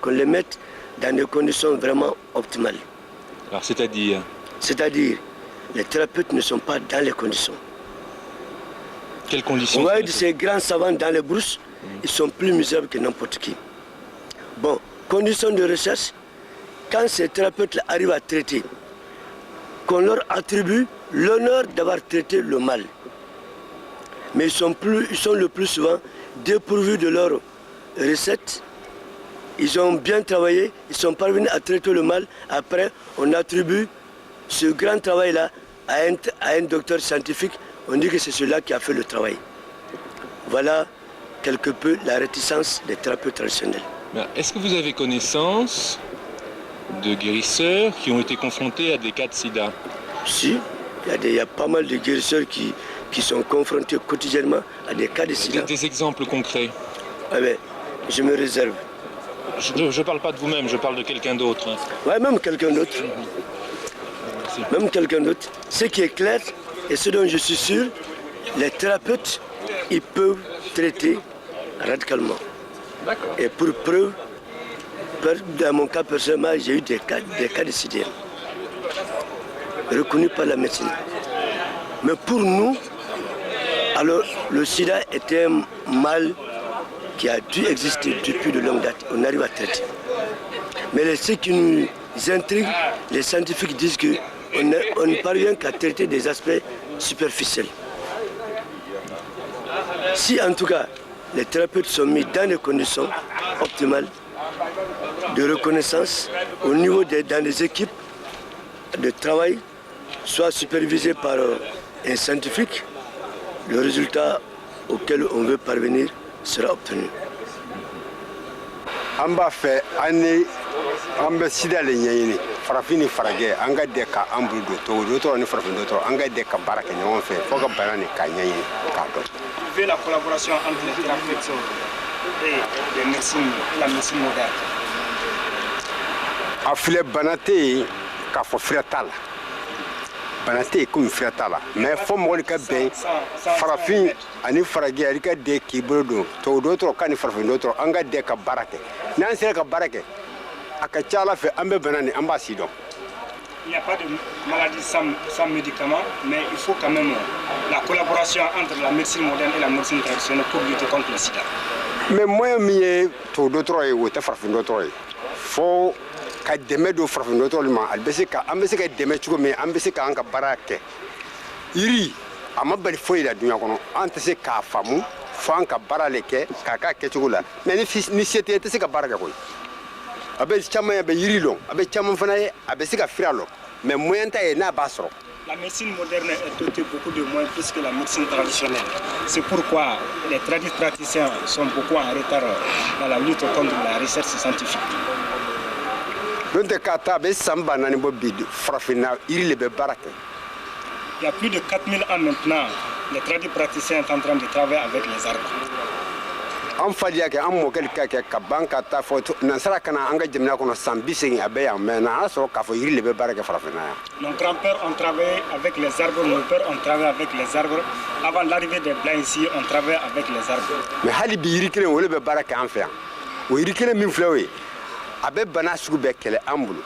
les mette dans des conditions vraiment optimales. Alors c'est-à-dire? C'est-à-dire, les thérapeutes ne sont pas dans les conditions. Quelles conditions? Vous voyez ces grands savants dans les brousses, ils sont plus misérables que n'importe qui. Bon, conditions de recherche, quand ces thérapeutes arrivent à traiter, qu'on leur attribue l'honneur d'avoir traité le mal. Mais ils sont le plus souvent dépourvus de leurs recettes. Ils ont bien travaillé, ils sont parvenus à traiter le mal. Après, on attribue ce grand travail-là à un docteur scientifique. On dit que c'est celui-là qui a fait le travail. Voilà quelque peu la réticence des thérapeutes traditionnels. Est-ce que vous avez connaissance de guérisseurs qui ont été confrontés à des cas de sida? Si, il y a pas mal de guérisseurs qui sont confrontés quotidiennement à des cas de sida. Des exemples concrets? Je me réserve. Je ne parle pas de vous-même, je parle de quelqu'un d'autre. Oui, même quelqu'un d'autre. Même quelqu'un d'autre. Ce qui est clair, et ce dont je suis sûr, les thérapeutes, ils peuvent traiter radicalement. Et pour preuve, dans mon cas personnel, j'ai eu des cas de sida reconnus par la médecine. Mais pour nous, alors le sida était un mal qui a dû exister depuis de longue date. On arrive à traiter. Mais ce qui nous intrigue, les scientifiques disent qu'on ne parvient qu'à traiter des aspects superficiels. Si en tout cas les thérapeutes sont mis dans des conditions optimales de reconnaissance au niveau dans les équipes de travail, soit supervisées par un scientifique, le résultat auquel on veut parvenir sera obtenu. An b'a fɛ an bɛ sida le ɲɛɲini farafin ni farajɛ an ka dɛ ka an bolo don togo dɔgɔtɔrɔ ni farafin dɔgɔtɔrɔ an ka dɛ ka baara kɛ ɲɔgɔn fɛ fo ka bana ni k'a ɲɛɲini k'a dɔn. Vu la collaboration entre les thérapeutes et la médecine moderne. A filɛ bana tɛ yen k'a fɔ fura t'a la. Bana tɛ yen komi fura t'a la mais fo mɔgɔ de ka bɛn farafin ani farajɛ ale ka dɛ k'i bolo don tubabu dɔgɔtɔrɔ k'a ni farafin dɔgɔtɔrɔ an ka dɛ ka baara kɛ n'an sera ka baara kɛ a ka ca Ala fɛ an bɛ bana nin an b'a si dɔn. Il n'y a pas de maladie sans médicaments, mais il faut quand même la collaboration entre la médecine moderne et la médecine traditionnelle pour lutter contre le sida. Mais moyen min ye tubabu dɔgɔtɔrɔ ye o tɛ farafin dɔgɔtɔrɔ ye fo ka dɛmɛ don farafin dɔgɔtɔrɔ ma an bɛ se ka dɛmɛ cogo min an bɛ se k'an ka baara kɛ yiri a ma bali foyi la dunuya kɔnɔ an tɛ se k'a faamu fo an ka baara le kɛ k'a k'a kɛcogo la mais ni se tɛ i tɛ se ka baara kɛ koyi a bɛ caman ye a bɛ yiri dɔn a bɛ caman fana ye a bɛ se ka fira dɔn mais moyen t'a ye n'a b'a sɔrɔ. La médecine moderne est dotée beaucoup de moyens plus que la médecine traditionnelle. C'est pourquoi les praticiens sont beaucoup en retard dans la lutte contre la recherche scientifique. N'o tɛ k'a ta a bɛ san 4 bɔ bi farafinna yiri le bɛ baara kɛ. Il y a plus de 4000 ans maintenant, les praticiens sont en train de travailler avec les arbres. An fadiya kɛ an mɔkɛ ka kɛ ka ban ka taa fɔ nansara kana an ka jamana kɔnɔ san 80 a bɛ yan mais n'a y'a sɔrɔ k'a fɔ yiri le bɛ baara kɛ farafinna yan. Nos grands-pères ont travaillé avec les arbres, nos pères ont travaillé avec les arbres. Avant l'arrivée des Blancs ici, on travaillait avec les arbres. Mais hali bi yiri kelen o le bɛ baara kɛ an fɛ yan o yiri kelen min filɛ o ye a bɛ bana sugu bɛɛ kɛlɛ an bolo.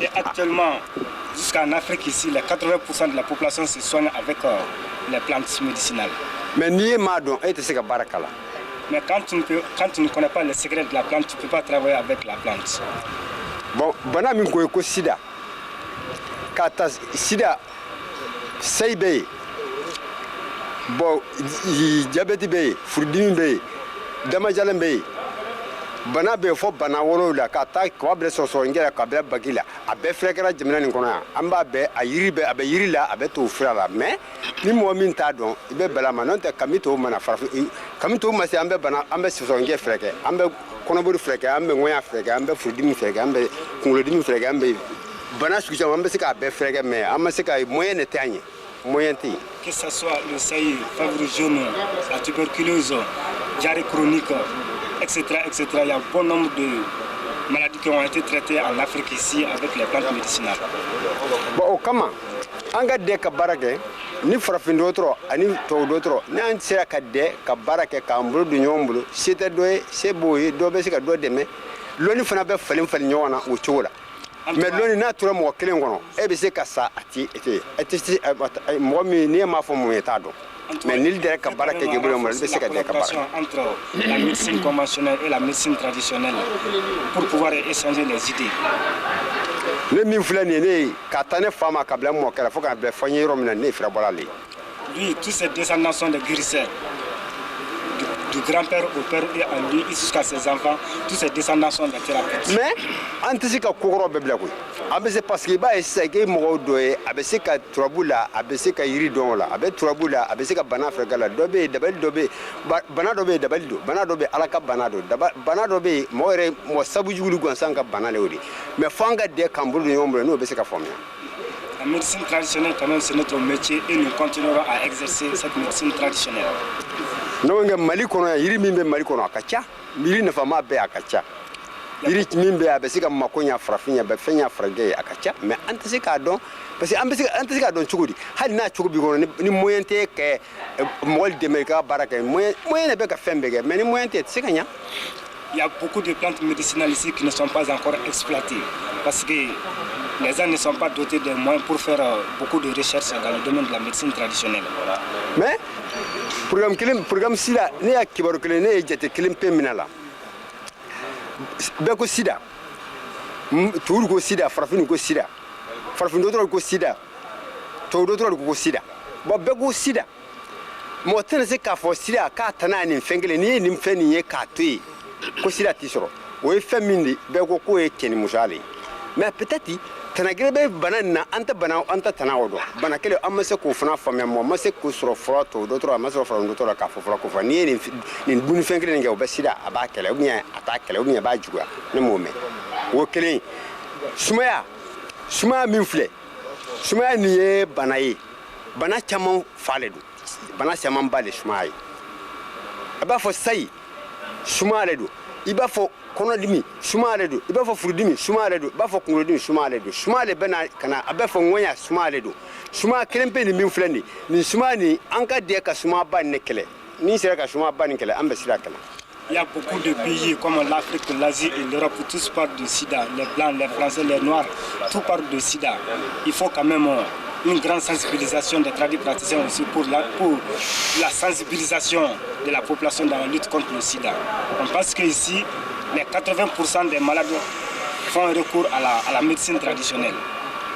Et actuellement, Jusqu'en Afrique ici, les 80% de la population se soigne avec les plantes médicinales. Mais ni madon, c'est que barakala. Mais quand tu ne connais pas les secrets de la plante, tu ne peux pas travailler avec la plante. Bon, bana min ko sida. Kata sida saibe. Bon, diabète be, furdimi be, damajalan be. Bana be fo bana wolo la ka ta ko bre so so ngera ka bre bagila abe frekera jemna ni kono amba be ayiri be abe yiri la abe to frala mais ni mo min ta don be bela manon te kamito mana farfu kamito ma se ambe bana ambe so nge freke ambe kono buri freke ambe ngoya freke ambe fudimi freke ambe kunlo dimi freke ambe bana su jam ambe se ka be freke mais amma se ka moyen ne tanye moyen ti que ce soit le saillie, fièvre jaune, la tuberculose, diarrhée chronique, etc., etc. Il y a un bon nombre de maladies qui ont été traitées en Afrique ici avec les plantes médicinales. Bon, comment anga de ka barake ni farafin d'autres ani to d'autres ni an sera ka de ka barake ka mbulu du nyombulu sita doye se boye do be se ka do deme loni fana be falin nyona o chola mais loni na tura mo kelen gono e be se ka sa ati ete mo mi ni ma fo mo eta do mais nil de ka barake ke bulu mo be se ka de ka barake entre la médecine conventionnelle et la médecine traditionnelle pour pouvoir échanger les idées. Le min fulani ne ka tane fama ka bla mo kala fo ka be fanyi rom na ne fra bolale. Lui, tous ses descendants sont des guérisseurs. Du grand-père au père et en lui jusqu'à ses enfants, tous ses descendants sont des thérapeutes. Mais, antisika kokoro bebla koy. Abese parce que ba esake mo doye, abese ka trabula, abese ka yiri don la, abe trabula, abese ka bana afrika la dobe dabel dobe, bana dobe dabel do, bana dobe alaka bana do, bana dobe mo re mo sabu jugulu gwansanga bana le odi. Mais fanga de kambulu nyombre no abese ka formia. La médecine traditionnelle, quand même, c'est notre métier et nous continuerons à exercer cette médecine traditionnelle. Non, Mali kono yiri mimbe Mali kono akacha, miri na fama be akacha. Yiri mimbe abesika makonya frafinya be fenya frage akacha, mais antisika don parce que antisika don chugudi. Hali na chugubi kono ni moyente ke mol de meka baraka moyen be ka fembege, mais ni moyente tsikanya. Il y a beaucoup de plantes médicinales ici qui ne sont pas encore exploitées parce que les gens ne sont pas dotés de moyens pour faire beaucoup de recherches dans le domaine de la médecine traditionnelle. Mais programme sida ne ya kibaru kele ne jete kilim peminala be ko sida tour ko sida farafin ko sida farafin dotro ko sida to dotro ko sida bo be ko sida mo tene se ka fo sida ka tanani fengele ni feni ye ka toyi ko sida tisoro o e femindi be ko e keni musale mais peut-être tanagire be banana anta bana anta tanawodo bana kele amase ko fana famia mo amase ko soro froto dotro amase froto dotro ka fofra ko fani ni buni fengre nge obesida abakele o bien atakele o bien ba juga ne mo me wo kele sumaya minfle sumaya ni e banaye bana chamon faledu bana chamon bale sumaya aba fo sai sumaya do iba fo kono dimi sumale do iba fo furudimi sumale do ba fo kungo dimi sumale do sumale bena kana abe fo ngonya sumale do suma kelempe ni minflani ni suma ni anka de ka suma ban ne kele ni sera ka suma ban kele ambe sira kala. Il y a beaucoup de pays comme l'Afrique, l'Asie et l'Europe, tous parlent de sida, les blancs, les français, les noirs, tout parle de sida. Il faut quand même une grande sensibilisation des tradipraticiens aussi pour la sensibilisation de la population dans la lutte contre le sida. On pense qu'ici, les 80% des malades font recours à la médecine traditionnelle.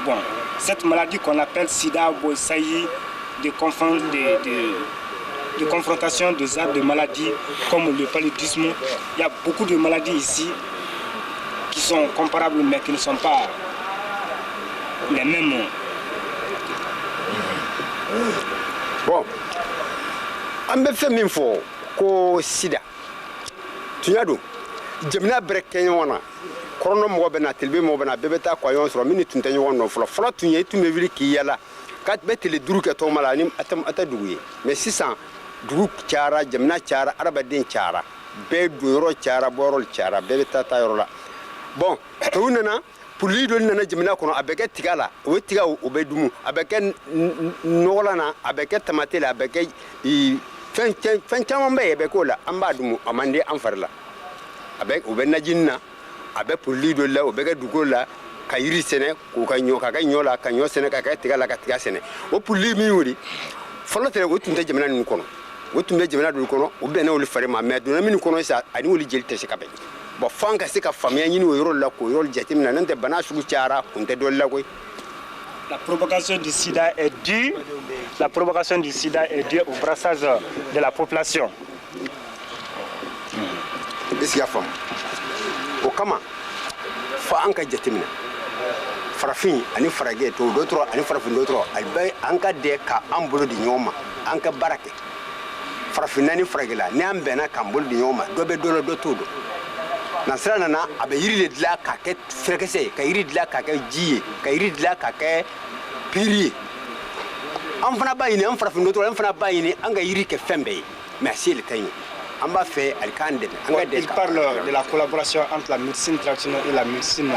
Bon, cette maladie qu'on appelle sida, saillie, de confrontation de maladies comme le paludisme, il y a beaucoup de maladies ici qui sont comparables mais qui ne sont pas les mêmes. Bon, on me fait min fo ko sida. Tu y a do. Jamna breke wana. Korona mo bena telbe mo bena bebeta kwa yon soro mini tuntanyo wono flo tunye tu me vili ki yala. Kat betele duru ke to mala ni ata duguye. Mais 600 dugu cara jamna cara araba den cara. Be duro cara borol cara bebeta ta yorola. Bon, to nana pour lui donner nana jamna kono abeke tigala o tiga o be dumu abeke nolana abeke tamate la abeke fen chamambe be ko la amba dumu amande amfarla abek o be najinna abe pour lui donner o be dugo la ka yiri sɛnɛ k'u ka ɲɔ ka kɛ ɲɔ la ka ɲɔ sɛnɛ ka kɛ tiga la ka tiga sɛnɛ o puli min wuli fɔlɔ tɛ o tun tɛ jamana ninnu kɔnɔ o tun bɛ jamana dɔw kɔnɔ o bɛnna olu fari ma mais donna minnu kɔnɔ sisan ani olu jeli tɛ se ka bɛn bon f'an ka se ka faamuya ɲini o yɔrɔ la k'o yɔrɔ jateminɛ n'o tɛ bana sugu cayara kun tɛ dɔli la koyi. La propagation du sida est due au brassage de la population. Est-ce qu'il y a femme? Au kama, fa an ka jateminɛ farafin ani farajɛ to dɔtɔrɔ ani farafin dɔtɔrɔ ali bɛ an ka de ka an bolo di ɲɔgɔn ma an ka baara kɛ farafin ni farajɛ la ni an bɛnna k'an bolo di ɲɔgɔn ma dɔ bɛ dɔ la dɔ t'o dɔn nasira nana a bɛ yiri de dilan k'a kɛ fɛrɛkisɛ ye ka yiri dilan k'a kɛ ji ye ka yiri dilan k'a kɛ piri ye an fana b'a ɲini an farafin dɔtɔrɔ an fana b'a ɲini an ka yiri kɛ fɛn bɛɛ ye mais a se le ka ɲi. Il parle de la collaboration entre la médecine traditionnelle et la médecine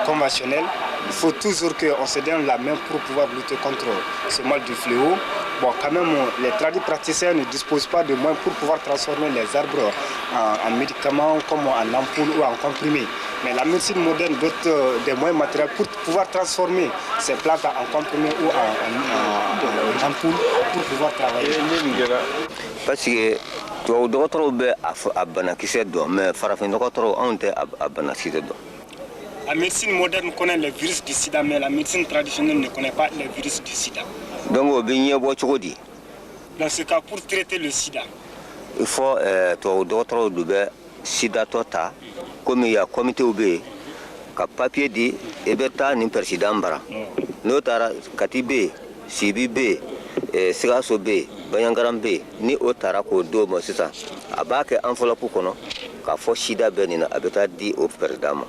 conventionnelle. Il faut toujours qu'on se donne la main pour pouvoir lutter contre ce mal du fléau. Bon, quand même, les praticiens ne disposent pas de moyens pour pouvoir transformer les arbres en médicaments comme en ampoules ou en comprimés. Mais la médecine moderne dote des moyens matériels pour pouvoir transformer ces plantes en comprimés ou en ampoules pour pouvoir travailler. Parce que tubabu dɔgɔtɔrɔw bɛ a banakisɛ dɔn mais farafin dɔgɔtɔrɔw anw tɛ a banakisɛ dɔn. La médecine moderne connaît le virus du sida mais la médecine traditionnelle ne connaît pas le virus du sida. Donc o bɛ ɲɛbɔ cogo di? Dans ce cas pour traiter le sida. Il faut tubabu dɔgɔtɔrɔw de bɛ sida tɔ ta komi ya comitew bɛ yen ka papier di i bɛ taa nin président bara n'o taara Kati bɛ yen Sibi bɛ yen Sikaso bɛ yen Baɲangaran bɛ yen ni o taara k'o d'o ma sisan a b'a kɛ enveloppe kɔnɔ k'a fɔ sida bɛ nin na a bɛ taa di o président ma.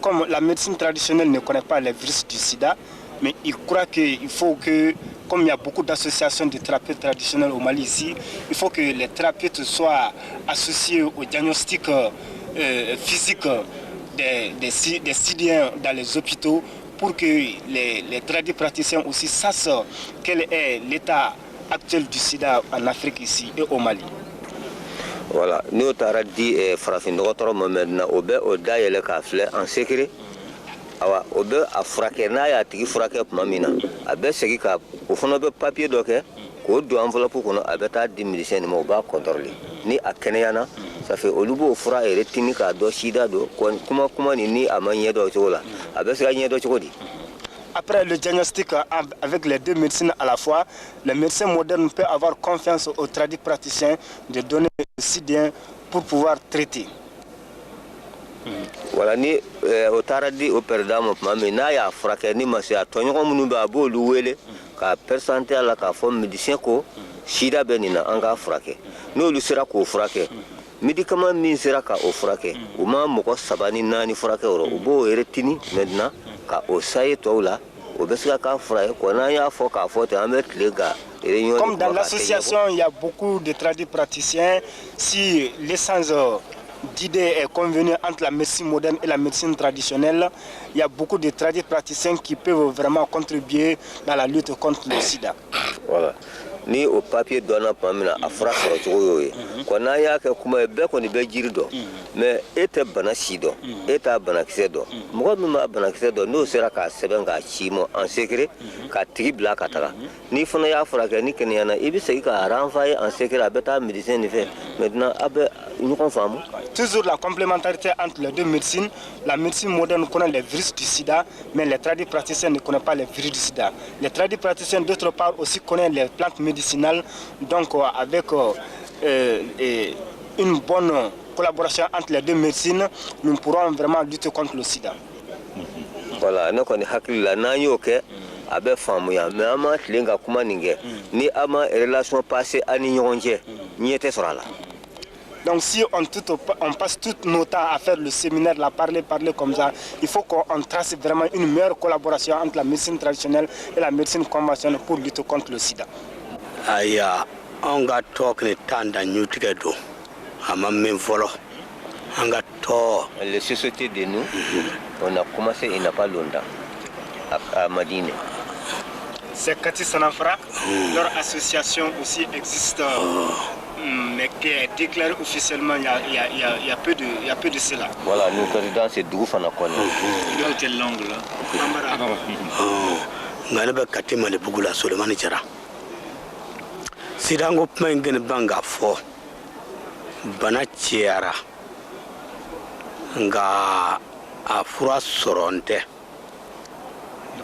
Comme la médecine traditionnelle ne connaît pas les virus du sida, mais il croit qu'il faut que, comme il y a beaucoup d'associations de thérapeutes traditionnels au Mali ici, il faut que les thérapeutes soient associés au diagnostic physique des Sidiens dans les hôpitaux pour que les praticiens aussi sachent quel est l'état actuel du sida en Afrique ici et au Mali. Voilà, nous avons dit farafin dɔgɔtɔrɔ ma maintenant o bɛ o dayɛlɛ k'a filɛ en secret awa o bɛ a furakɛ n'a y'a tigi furakɛ tuma min na a bɛ segin ka o fana bɛ papier dɔ kɛ k'o don enveloppe kɔnɔ a bɛ taa di médecin de ma o b'a contrôler ni a kɛnɛyana ça fait olu b'o fura yɛrɛ tini k'a dɔn sida don kuma ni a ma ɲɛdɔn o cogo la a bɛ se ka ɲɛdɔn cogo di. Après le diagnostic avec les deux médecines à la fois, le médecin moderne peut avoir confiance aux praticiens de donner le sidien pour pouvoir traiter. Voilà, ni o taara di o président ma tuma min n'a y'a furakɛ ni ma se a tɔɲɔgɔn minnu bɛ a b'olu wele k'a présenter a la k'a fɔ médecin ko sida bɛ nin na an k'a furakɛ n'olu sera k'o furakɛ médicament min sera ka o furakɛ u ma mɔgɔ 3 ni 4 furakɛ o b'o yɛrɛ tini maintenant ka o saye tɔw la o bɛ se ka k'a fura ye ko n'an y'a fɔ k'a fɔ ten an bɛ tile ka réunion. Comme dans l'association il y a beaucoup de praticiens, si l'échange d'idées est convenu entre la médecine moderne et la médecine traditionnelle, il y a beaucoup de praticiens qui peuvent vraiment contribuer dans la lutte contre le sida. Voilà. Ni o papier donna tuma min na a fura sɔrɔ cogo y'o ye ko n'an y'a kɛ kuma ye bɛɛ kɔni bɛ jiri dɔn mais e tɛ bana si dɔn e t'a banakisɛ dɔn mɔgɔ min b'a banakisɛ dɔn n'o sera k'a sɛbɛn k'a ci ma en secret k'a tigi bila ka taga n'i fana y'a furakɛ ni kɛnɛyana i bɛ segin k'a renvoyer en secret a bɛ taa médecin de fɛ maintenant a bɛ ɲɔgɔn faamu. Toujours la complémentarité entre les deux médecines. La médecine moderne connaît les virus du sida, mais les praticiens ne connaissent pas les virus du sida. Les praticiens d'autre part aussi connaissent les plantes médicinales, donc avec une bonne collaboration entre les deux médecines, nous pourrons vraiment lutter contre le sida. Voilà, nous connaissons la nanyoke avec famille, mais ama tilenga kuma ninge ni ama relation passée à ninyonje ni était sur là. Donc si on passe tout nos temps à faire le séminaire, la parler comme ça, il faut qu'on trace vraiment une meilleure collaboration entre la médecine traditionnelle et la médecine conventionnelle pour lutter contre le sida. Aya, on va talker tanda nyutigedo, ama menvolo, on va talk. Les sociétés de nous, on a commencé il n'y a pas longtemps à Madine. C'est Kati Sanafra, leur association aussi existe mais qui est déclaré officiellement il y a peu de cela. Voilà, nous président c'est Dougou Fanakone. De quelle langue là? Ngana katima le bugula Solemani Jara. Sidango pengene banga fo. Bana chiara. Nga afura soronte.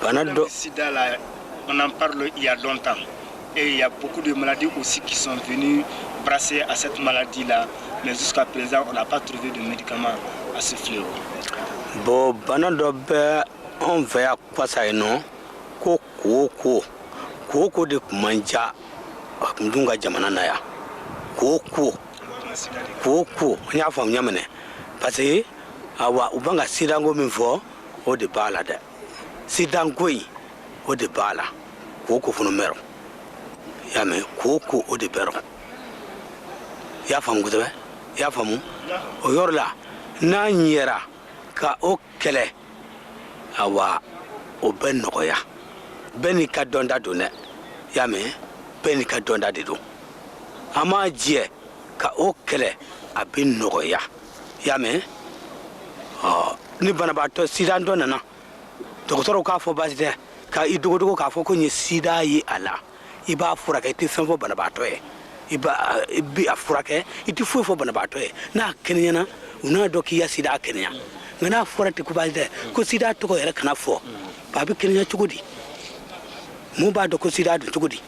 Bana do sida là, on en parle il y a longtemps. Et il y a beaucoup de maladies aussi qui sont venues brasser à cette maladie-là. Mais jusqu'à présent, on n'a pas trouvé de médicaments à ce fléau. Bon, bana do be on va quoi ça non? Koko de manja ndunga jamana na ya. Koko nya fam nyamene. Parce que awa ubanga sidango minfo o de bala de. Sidango yi o de bala. Koko funo mero. Ya me koko o de bero. Ya fam gudebe? Ya famu? O yorla na nyera ka o kele awa o ben noya. Beni ka donda done. Ya me beni ka donda de do. Ama je ka o kele abin noya. Ya me ni bana ba to sidan dona na. Docteur ka fo basde ka idugo ka fo ko ni sida yi ala. Iba fura ka ti sanfo bana ba to e. Iba bi afura ke iti fo bana ba to e. Na kenya na una doki ya sida kenya. Ngana fura te ko basde ko sida to ko era kana fo. Ba bi kenya chugudi. Mu ba do ko sida do chugudi.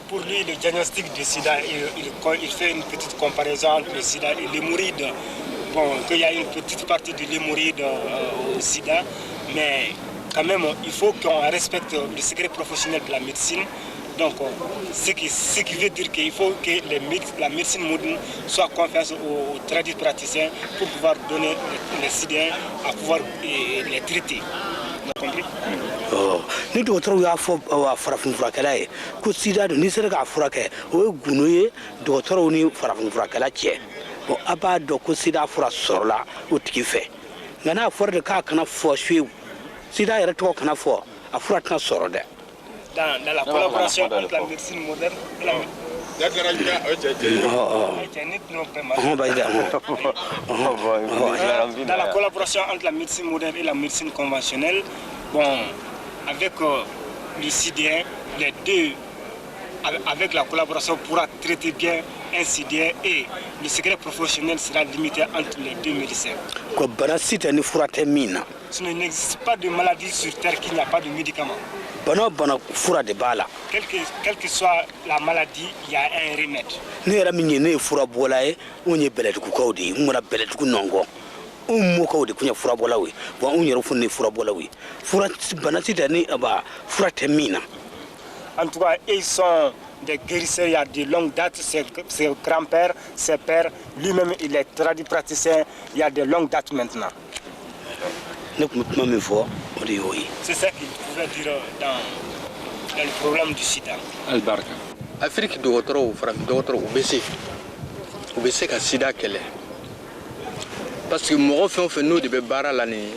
Pour lui, le diagnostic de sida, il fait une petite comparaison entre le sida et l'hémorroïde. Bon, qu'il y a une petite partie de l'hémorroïde au sida, mais quand même, il faut qu'on respecte le secret professionnel de la médecine. Donc, ce qui veut dire qu'il faut que la médecine moderne soit confiance aux tradipraticiens pour pouvoir donner les sidéens à pouvoir les traiter. Vous avez compris? Ni docteur ya fo farafin furakala ye ko sida do ni sera ka furake o gunu ye docteur ni farafin furakala che bon aba do ko sida fura sorla o tigi fe ngana for de ka kana fo shwe sida yere to kana fo a fura tan soro de dans la collaboration entre la médecine moderne et dans la collaboration entre la médecine moderne et la médecine conventionnelle, bon, avec le sidéen, les deux, avec la collaboration, pourra traiter bien un sidéen et le secret professionnel sera limité entre les deux médecins. Il n'existe pas de maladie sur Terre qui n'a pas de médicament. Quelle que soit la maladie, il y a un remède. En tout cas, ils sont des guérisseurs, il y a de longue date, ses grands-pères, ses pères, lui-même il est tradipraticien, il y a de longue date maintenant. C'est ça qu'il pouvait dire dans le problème du sida. Albarka. Afrique d'autres obéissé à sida qu'elle est. Parce que mon fait nous de bara l'année.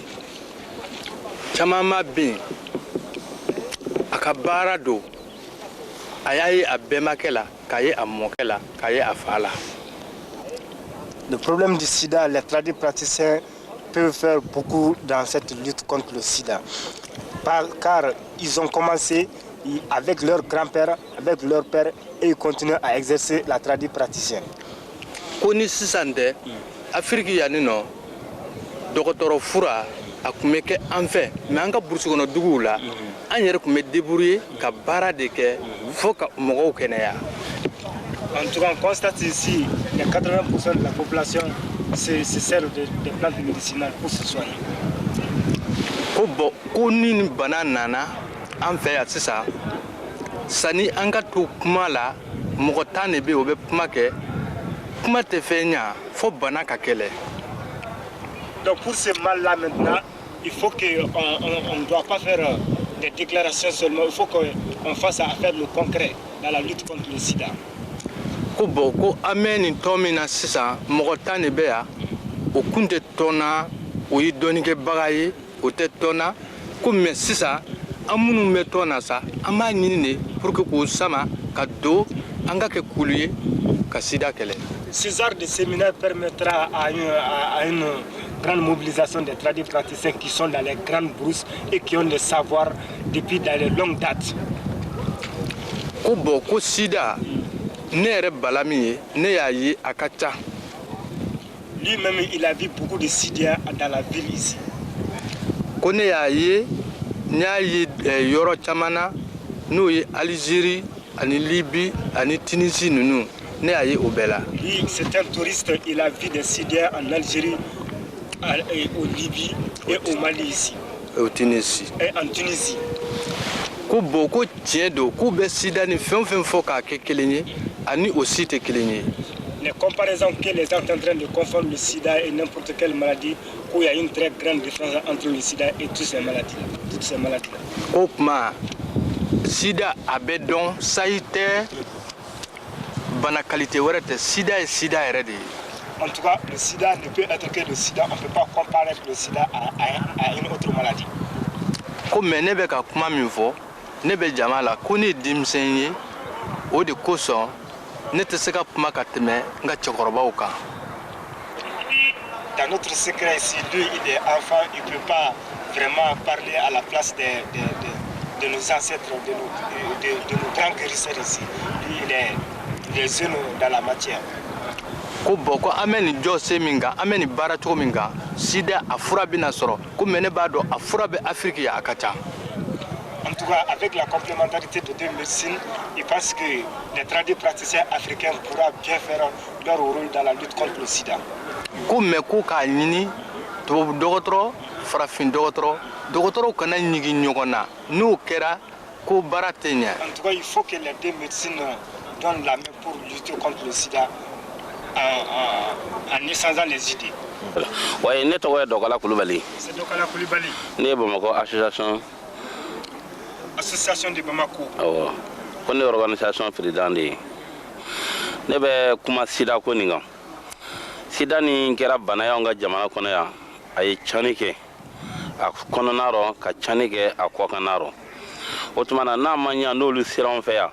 Chamama bin. Akabara do. Ayaye a Bemakela, Kaye a Mokela, Kaye a Fala. Le problème du sida, les tradipraticiens peuvent faire beaucoup dans cette lutte contre le sida. Car ils ont commencé avec leur grand-père, avec leur père, et ils continuent à exercer la tradipraticien. Koni sisande, Afrique yanino, Dokotoro Fura, a kumeke enfin, mais en cas bourse qu'on a dougoula, on y a me débrouiller, ka bara de ke, faut que mon kenea. En tout cas, on constate ici que 80% de la population se sert des plantes médicinales pour se soigner. Kobo, koni banana, en fait, c'est ça. Sani anga tu kumala, mokotane be obe kumake, kumate fenya, faut banaka kele. Donc pour ce mal-là maintenant, il faut qu'on ne doit pas faire des déclarations seulement, il faut qu'on fasse à faire le concret dans la lutte contre le sida. Kobo, ko ameni tomina sisa, mokotane bea, o kunte tona, o yi donike bagaye, o te tona, comme sisa, amunu me tona sa, ama nyine pour que ko sama ka do anga ke kuluye ka sida kɛlɛ. Ce genre de séminaire permettra à une grande mobilisation des tradipraticiens qui sont dans les grandes brousses et qui ont le savoir depuis dans les longues dates. Ko bon ko sida ne yɛrɛ bala min ye ne y'a ye a ka ca. Lui-même il a vu beaucoup de sidiens dans la ville ici. Ko ne y'a ye n y'a ye yɔrɔ caman na n'o ye Algérie ani Libye ani Tunisie ninnu ne y'a ye o bɛɛ la. Lui c'est un touriste, il a vu des sidiens en Algérie, au Libye et au Mali ici. Et au Tunisie. Et en Tunisie. Ko bon ko tiɲɛ don k'u bɛ sida ni fɛn o fɛn fɔ k'a kɛ kelen ye ani o si tɛ kelen ye. Les comparaisons que les gens sont en train de confondre le sida et n'importe quelle maladie, qu'il y a une très grande différence entre le sida et toutes ces maladies-là. Ko kuma sida a bɛ dɔn sayi tɛ bana qualité wɛrɛ tɛ sida ye sida yɛrɛ de ye. En tout cas, le sida ne peut être que le sida. On ne peut pas comparer le sida à une autre maladie. Ko mais ne bɛ ka kuma min fɔ ne bɛ jama la ko ne ye denmisɛn ye o de kosɔn ne tɛ se ka kuma ka tɛmɛ n ka cɛkɔrɔbaw kan. Dans notre secret ici, lui il est enfant, il ne peut pas vraiment parler à la place de nos ancêtres, de nos grands guérisseurs ici. Lui il est jeune dans la matière. Ko bon ko an bɛ nin jɔ se min kan an bɛ nin baara cogo min kan sida a fura bɛna sɔrɔ ko mais ne b'a dɔn a fura bɛ Afrique yan a ka ca. En tout cas, avec la complémentarité de deux médecines, je pense que les tradipraticiens africains pourront bien faire leur rôle dans la lutte contre le sida. Ko mais ko k'a ɲini tubabu dɔgɔtɔrɔ farafin dɔgɔtɔrɔw kana ɲigi ɲɔgɔn na n'o kɛra ko baara tɛ ɲɛ. En tout cas, il faut que les deux médecines donnent la main pour lutter contre le sida en échangeant les idées. Oui, ne tɔgɔ ye Dɔkala Kulubali. C'est Dɔkala Kulubali. Ne ye Bamakɔ association de Bamako. Awɔ, ko ne ye organisation président de ye. Ne bɛ kuma sida ko nin kan. Sida nin kɛra bana ye anw ka jamana kɔnɔ yan. A ye cani kɛ a kɔnɔna rɔ ka cani kɛ a kɔkanna rɔ. O tuma na n'a ma ɲɛ n'olu sera anw fɛ yan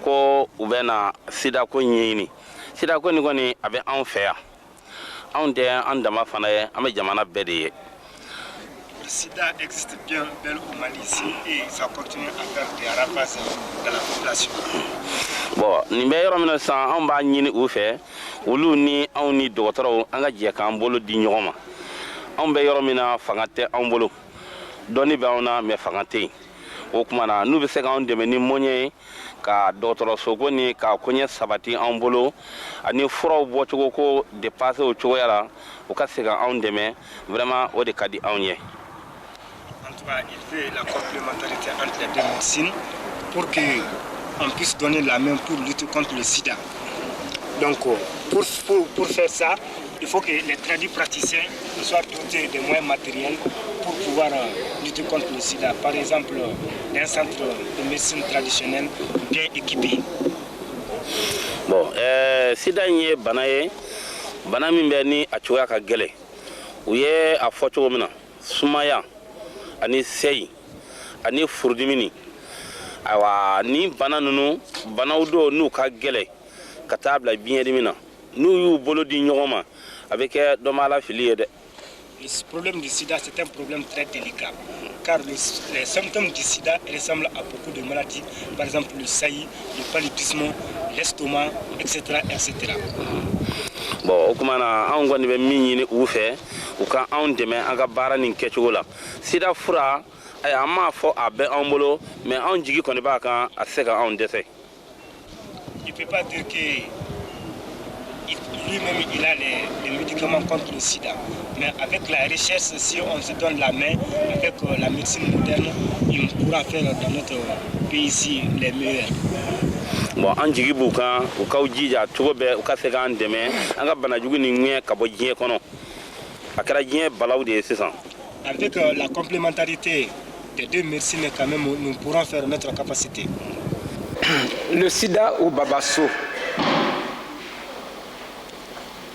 ko u bɛ na sida ko ɲɛɲini. Sida ko nin kɔni a bɛ anw fɛ yan. Anw tɛ an dama fana ye, an bɛ jamana bɛɛ de ye. Le sida existe bien au Mali ici et ça continue à faire des ravages dans la population. Bon, nin bɛ yɔrɔ min na sisan anw b'a ɲini u fɛ olu ni anw ni dɔgɔtɔrɔw an ka jɛ k'an bolo di ɲɔgɔn ma. Anw bɛ yɔrɔ min na fanga tɛ anw bolo dɔnni bɛ anw na mais fanga tɛ yen. O tuma na n'u bɛ se k'anw dɛmɛ ni moyen ye ka dɔgɔtɔrɔsoko ni ka koɲɛ sabati anw bolo ani furaw bɔcogo ko dépasser o cogoya la u ka se ka anw dɛmɛ vraiment o de ka di anw ye. En tout cas, il fait la complémentarité entre les deux médecines pour qu'on puisse donner la main pour lutter contre le sida. Donc, pour faire ça, il faut que les tradipraticiens soient dotés de moyens matériels pour pouvoir lutter contre le sida. Par exemple, un centre de médecine traditionnelle bien équipé. Bon, sida ye bana ye bana min bɛ ni a cogoya ka gɛlɛn u ye a fɔ cogo min na sumaya ani seyi ani furudimi ayiwa ni bana ninnu banaw dɔw n'u ka gɛlɛn ka taa bila biɲɛdimi na n'u y'u bolo di ɲɔgɔn ma a bɛ kɛ dɔ ma ala fili ye dɛ. Le problème du sida, c'est un problème très délicat, car les symptômes du sida ressemblent à beaucoup de maladies, par exemple le saillie, le paludisme, l'estomac, etc. etc. Bon, o kuma na anw kɔni bɛ min ɲini u fɛ u ka anw dɛmɛ an ka baara nin kɛcogo la. Sida fura an m'a fɔ a bɛ anw bolo mais anw jigi kɔni b'a kan a tɛ se ka anw dɛsɛ. Il ne peut pas dire que lui-même il a les médicaments contre le sida. Mais avec la recherche, si on se donne la main, avec la médecine moderne, il pourra faire dans notre pays ici les meilleurs. Bon, an jigi b'u kan u k'aw jija cogo bɛɛ u ka se k'an dɛmɛ an ka banajugu ni ŋɛɲɛ ka bɔ diɲɛ kɔnɔ a kɛra diɲɛ balaw de ye sisan. Avec la complémentarité des deux médecines, quand même, nous pourrons faire notre capacité. Le sida au Babasso.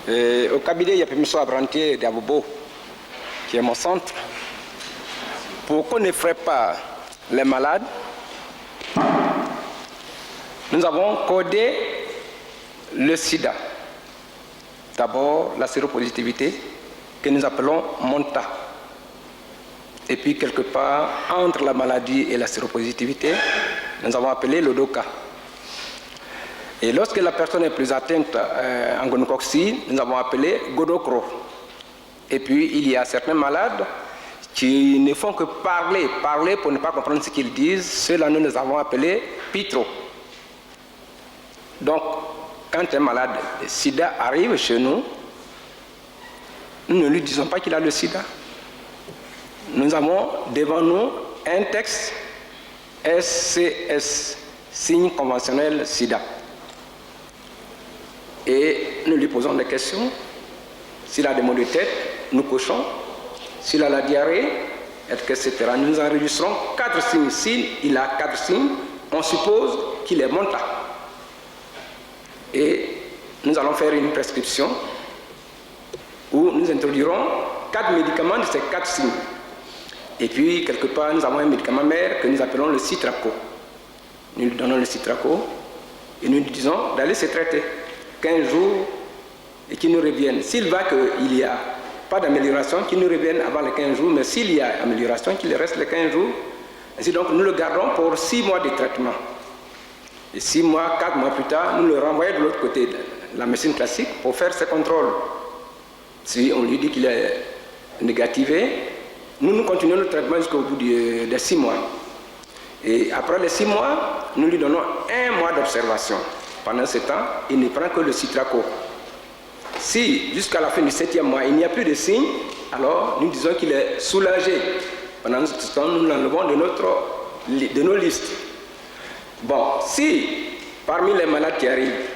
Au cabinet, il y a Permission Abrantier d'Abobo, qui est mon centre. Pour qu'on n'effraie pas les malades, nous avons codé le sida. D'abord, la séropositivité, que nous appelons MONTA. Et puis, quelque part, entre la maladie et la séropositivité, nous avons appelé le DOCA. Et lorsque la personne est plus atteinte en gonococcie, nous avons appelé Godocro. Et puis, il y a certains malades qui ne font que parler pour ne pas comprendre ce qu'ils disent. Ceux-là, nous les avons appelés Pitro. Donc, quand un malade de sida arrive chez nous, nous ne lui disons pas qu'il a le sida. Nous avons devant nous un texte SCS, signe conventionnel sida. Et nous lui posons des questions. S'il a des maux de tête, nous cochons. S'il a la diarrhée, etc. Nous enregistrons 4 signes. S'il a 4 signes, on suppose qu'il est MONTA. Et nous allons faire une prescription où nous introduirons 4 médicaments de ces 4 signes. Et puis, quelque part, nous avons un médicament mère que nous appelons le Citraco. Nous lui donnons le Citraco et nous lui disons d'aller se traiter 15 jours et qu'il nous revienne. S'il va qu'il n'y a pas d'amélioration, qu'il nous revienne avant les 15 jours, mais s'il y a amélioration, qu'il reste les 15 jours. Ainsi donc, nous le gardons pour 6 mois de traitement. Et 6 mois, 4 mois plus tard, nous le renvoyons de l'autre côté de la médecine classique pour faire ses contrôles. Si on lui dit qu'il est négativé, nous continuons le traitement jusqu'au bout des 6 mois. Et après les 6 mois, nous lui donnons 1 mois d'observation. Pendant ce temps, il ne prend que le Citraco. Si jusqu'à la fin du 7e mois, il n'y a plus de signes, alors nous disons qu'il est soulagé. Pendant ce temps, nous l'enlevons de nos listes. Bon, si parmi les malades qui arrivent,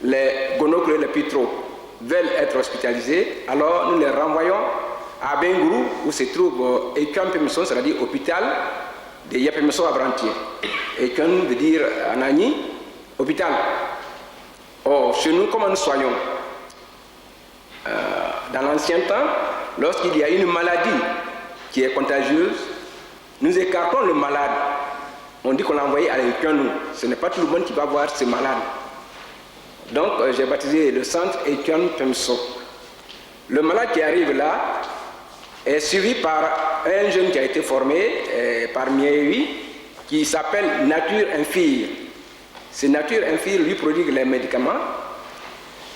les gonocles et les pitros veulent être hospitalisés, alors nous les renvoyons à Bengourou, où se trouve Ekuan Pemisson, c'est-à-dire hôpital de Yapemesso à Brantier. Ekuan veut dire Anani, hôpital. Or, chez nous, comment nous soignons? Dans l'ancien temps, lorsqu'il y a une maladie qui est contagieuse, nous écartons le malade. On dit qu'on l'a envoyé à Ekuan. Ce n'est pas tout le monde qui va voir ce malade. Donc, j'ai baptisé le centre Ekuan Pemisson. Le malade qui arrive là est suivi par un jeune qui a été formé par Miaoui, qui s'appelle Nature Infire. Ce Nature Infire lui prodigue les médicaments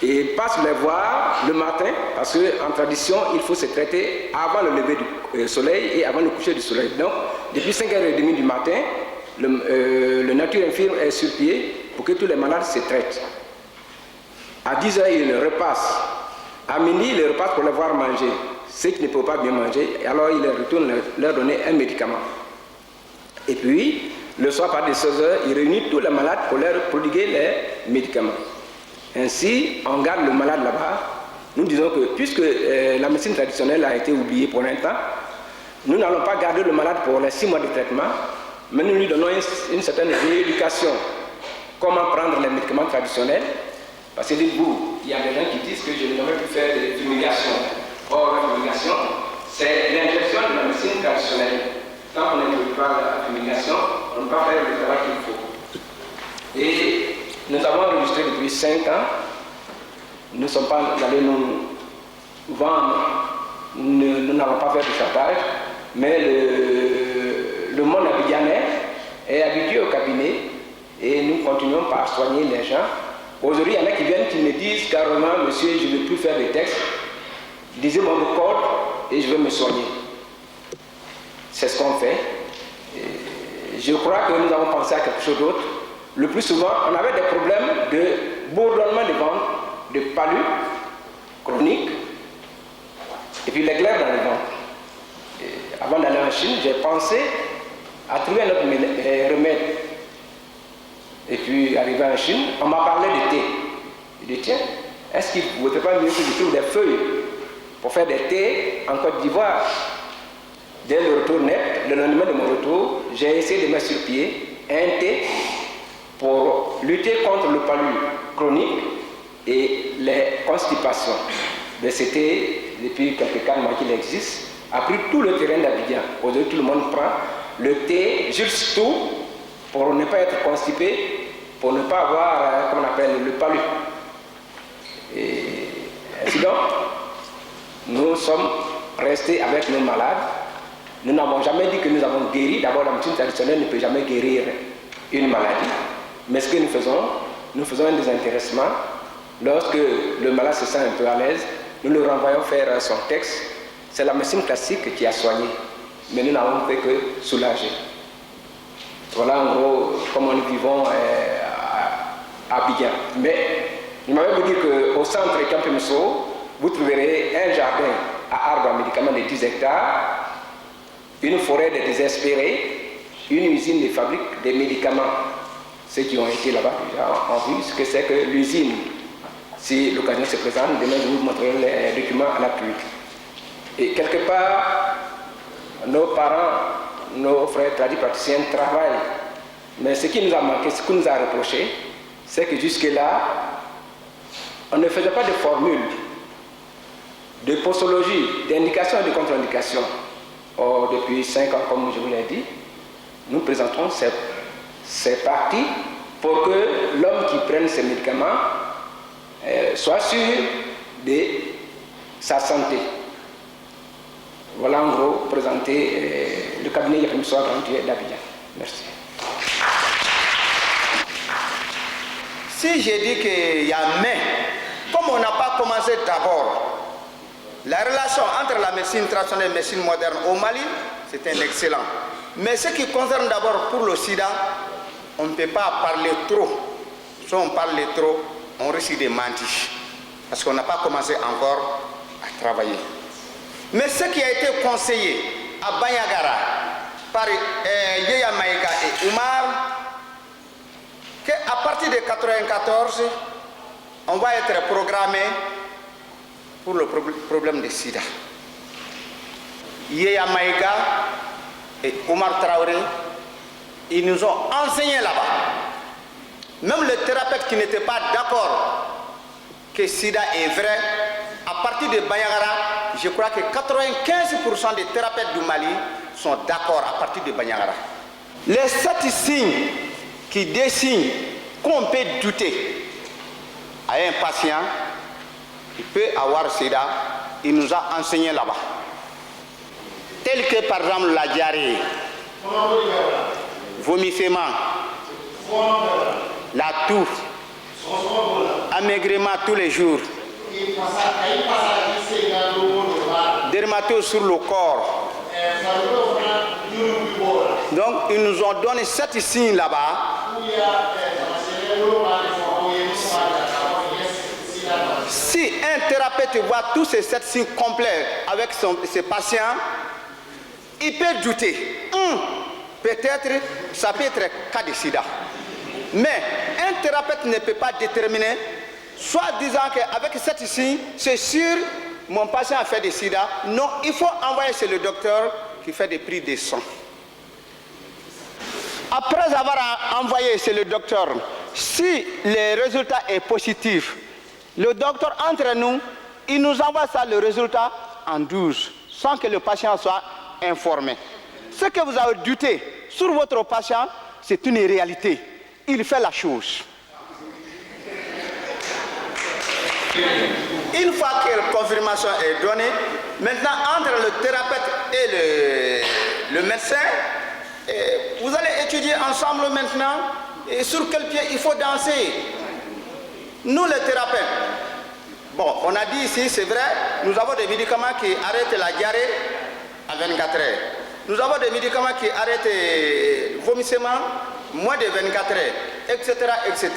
et passe les voir le matin, parce qu'en tradition, il faut se traiter avant le lever du soleil et avant le coucher du soleil. Donc, depuis 5h30 du matin, le Nature Infire est sur pied pour que tous les malades se traitent. À 10h, il repasse. À minuit, il repasse pour les voir manger. Ceux qui ne peuvent pas bien manger, alors il retourne leur donner un médicament. Et puis, le soir, par des 16h, il réunit tous les malades pour leur prodiguer les médicaments. Ainsi, on garde le malade là-bas. Nous disons que, puisque la médecine traditionnelle a été oubliée pour un temps, nous n'allons pas garder le malade pour les 6 mois de traitement, mais nous lui donnons une certaine rééducation. Comment prendre les médicaments traditionnels? Parce que dites-vous, il y a des gens qui disent que je ne devrais plus faire de fumigation. Or, la fumigation, c'est l'injection de la médecine traditionnelle. Tant qu'on n'introduit pas la fumigation, on ne peut pas faire le travail qu'il faut. Et nous avons enregistré depuis 5 ans. Nous ne sommes pas allés nous vendre, nous n'avons pas fait de chantage, mais le monde abidjanais est habitué au cabinet et nous continuons par soigner les gens. Aujourd'hui, il y en a qui viennent, qui me disent carrément, monsieur, je ne veux plus faire de texte, disez-moi le code et je vais me soigner. C'est ce qu'on fait. Et je crois que nous avons pensé à quelque chose d'autre. Le plus souvent, on avait des problèmes de bourdonnement de ventre, de palu chronique, et puis l'éclair dans le ventre. Et avant d'aller en Chine, j'ai pensé à trouver un autre remède. Et puis, arrivé en Chine, on m'a parlé de thé. Je dis, tiens, est-ce qu'il ne vaudrait pas mieux que je trouve des feuilles pour faire des thés en Côte d'Ivoire? Dès le retour net, le lendemain de mon retour, j'ai essayé de mettre sur pied un thé pour lutter contre le palu chronique et les constipations. Mais c'était, depuis quelques 4 mois qu'il existe, a pris tout le terrain d'Abidjan. Aujourd'hui, tout le monde prend le thé, juste tout, pour ne pas être constipé, pour ne pas avoir, comment on appelle, le palu. Et ainsi donc, nous sommes restés avec nos malades. Nous n'avons jamais dit que nous avons guéri. D'abord, la médecine traditionnelle ne peut jamais guérir une maladie. Mais ce que nous faisons un désintéressement. Lorsque le malade se sent un peu à l'aise, nous le renvoyons faire son texte. C'est la médecine classique qui a soigné. Mais nous n'avons fait que soulager. Voilà en gros comment nous vivons à Abidjan. Mais je m'avais vous dire qu'au centre Campemuso, vous trouverez un jardin à arbres à médicaments de 10 hectares, une forêt de désespérés, une usine de fabrique des médicaments. Ceux qui ont été là-bas déjà ont vu ce que c'est que l'usine. Si l'occasion se présente, demain je vous montrerai les documents à l'appui. Et quelque part, nos parents, nos frères tradipraticiens travaillent. Mais ce qui nous a manqué, ce qu'on nous a reproché, c'est que jusque-là, on ne faisait pas de formule, de postologie, d'indication et de contre-indication. Or, depuis 5 ans, comme je vous l'ai dit, nous présentons ces parties pour que l'homme qui prenne ces médicaments soit sûr de sa santé. Voilà en gros présenter le cabinet Yapimso Grandier d'Abidjan. Merci. Si j'ai dit qu'il y a mais, comme on n'a pas commencé d'abord, la relation entre la médecine traditionnelle et la médecine moderne au Mali, c'est un excellent. Mais ce qui concerne d'abord pour le sida, on ne peut pas parler trop. Si on parle trop, on risque de mentir. Parce qu'on n'a pas commencé encore à travailler. Mais ce qui a été conseillé à Banyagara par Yaya Maïga et Oumar, qu'à partir de 1994, on va être programmé pour le problème de sida. Yaya Maïga et Oumar Traoré, ils nous ont enseigné là-bas. Même les thérapeutes qui n'étaient pas d'accord que sida est vrai, à partir de Banyagara, je crois que 95% des thérapeutes du Mali sont d'accord à partir de Banyagara. Les 7 signes qui dessinent qu'on peut douter à un patient qui peut avoir sida, il nous a enseigné là-bas. Tel que par exemple la diarrhée, vomissement, la toux, amaigrement tous les jours, dermatose sur le corps. Donc ils nous ont donné 7 signes là-bas. Si un thérapeute voit tous ces 7 signes complets avec ses patients, il peut douter. Peut-être ça peut être cas de sida. Mais un thérapeute ne peut pas déterminer, soit disant qu'avec 7 signes, c'est sûr, mon patient a fait des sida. Non, il faut envoyer chez le docteur qui fait des prises de sang. Après avoir envoyé chez le docteur, si le résultat est positif, le docteur entre nous, il nous envoie ça, le résultat, en 12, sans que le patient soit informé. Ce que vous avez douté sur votre patient, c'est une réalité. Il fait la chose. Une fois que la confirmation est donnée, maintenant entre le thérapeute et le médecin, vous allez étudier ensemble maintenant et sur quel pied il faut danser. Nous les thérapeutes, bon, on a dit ici, c'est vrai, nous avons des médicaments qui arrêtent la diarrhée à 24 heures. Nous avons des médicaments qui arrêtent le vomissement moins de 24 heures, etc., etc.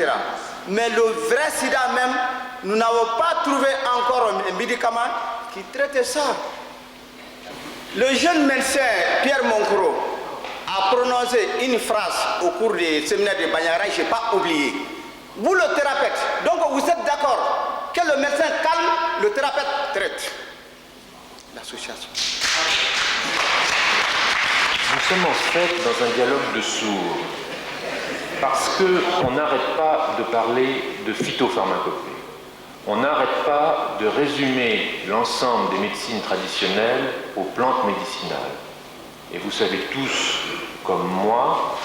Mais le vrai sida même, nous n'avons pas trouvé encore un médicament qui traite ça. Le jeune médecin Pierre Moncro a prononcé une phrase au cours du séminaire de Banyagara, je n'ai pas oublié. Vous le thérapeute, donc vous êtes d'accord que le médecin calme, le thérapeute traite. L'association. Nous sommes en fait dans un dialogue de sourds, parce qu'on n'arrête pas de parler de phytopharmacopée. On n'arrête pas de résumer l'ensemble des médecines traditionnelles aux plantes médicinales. Et vous savez tous, comme moi,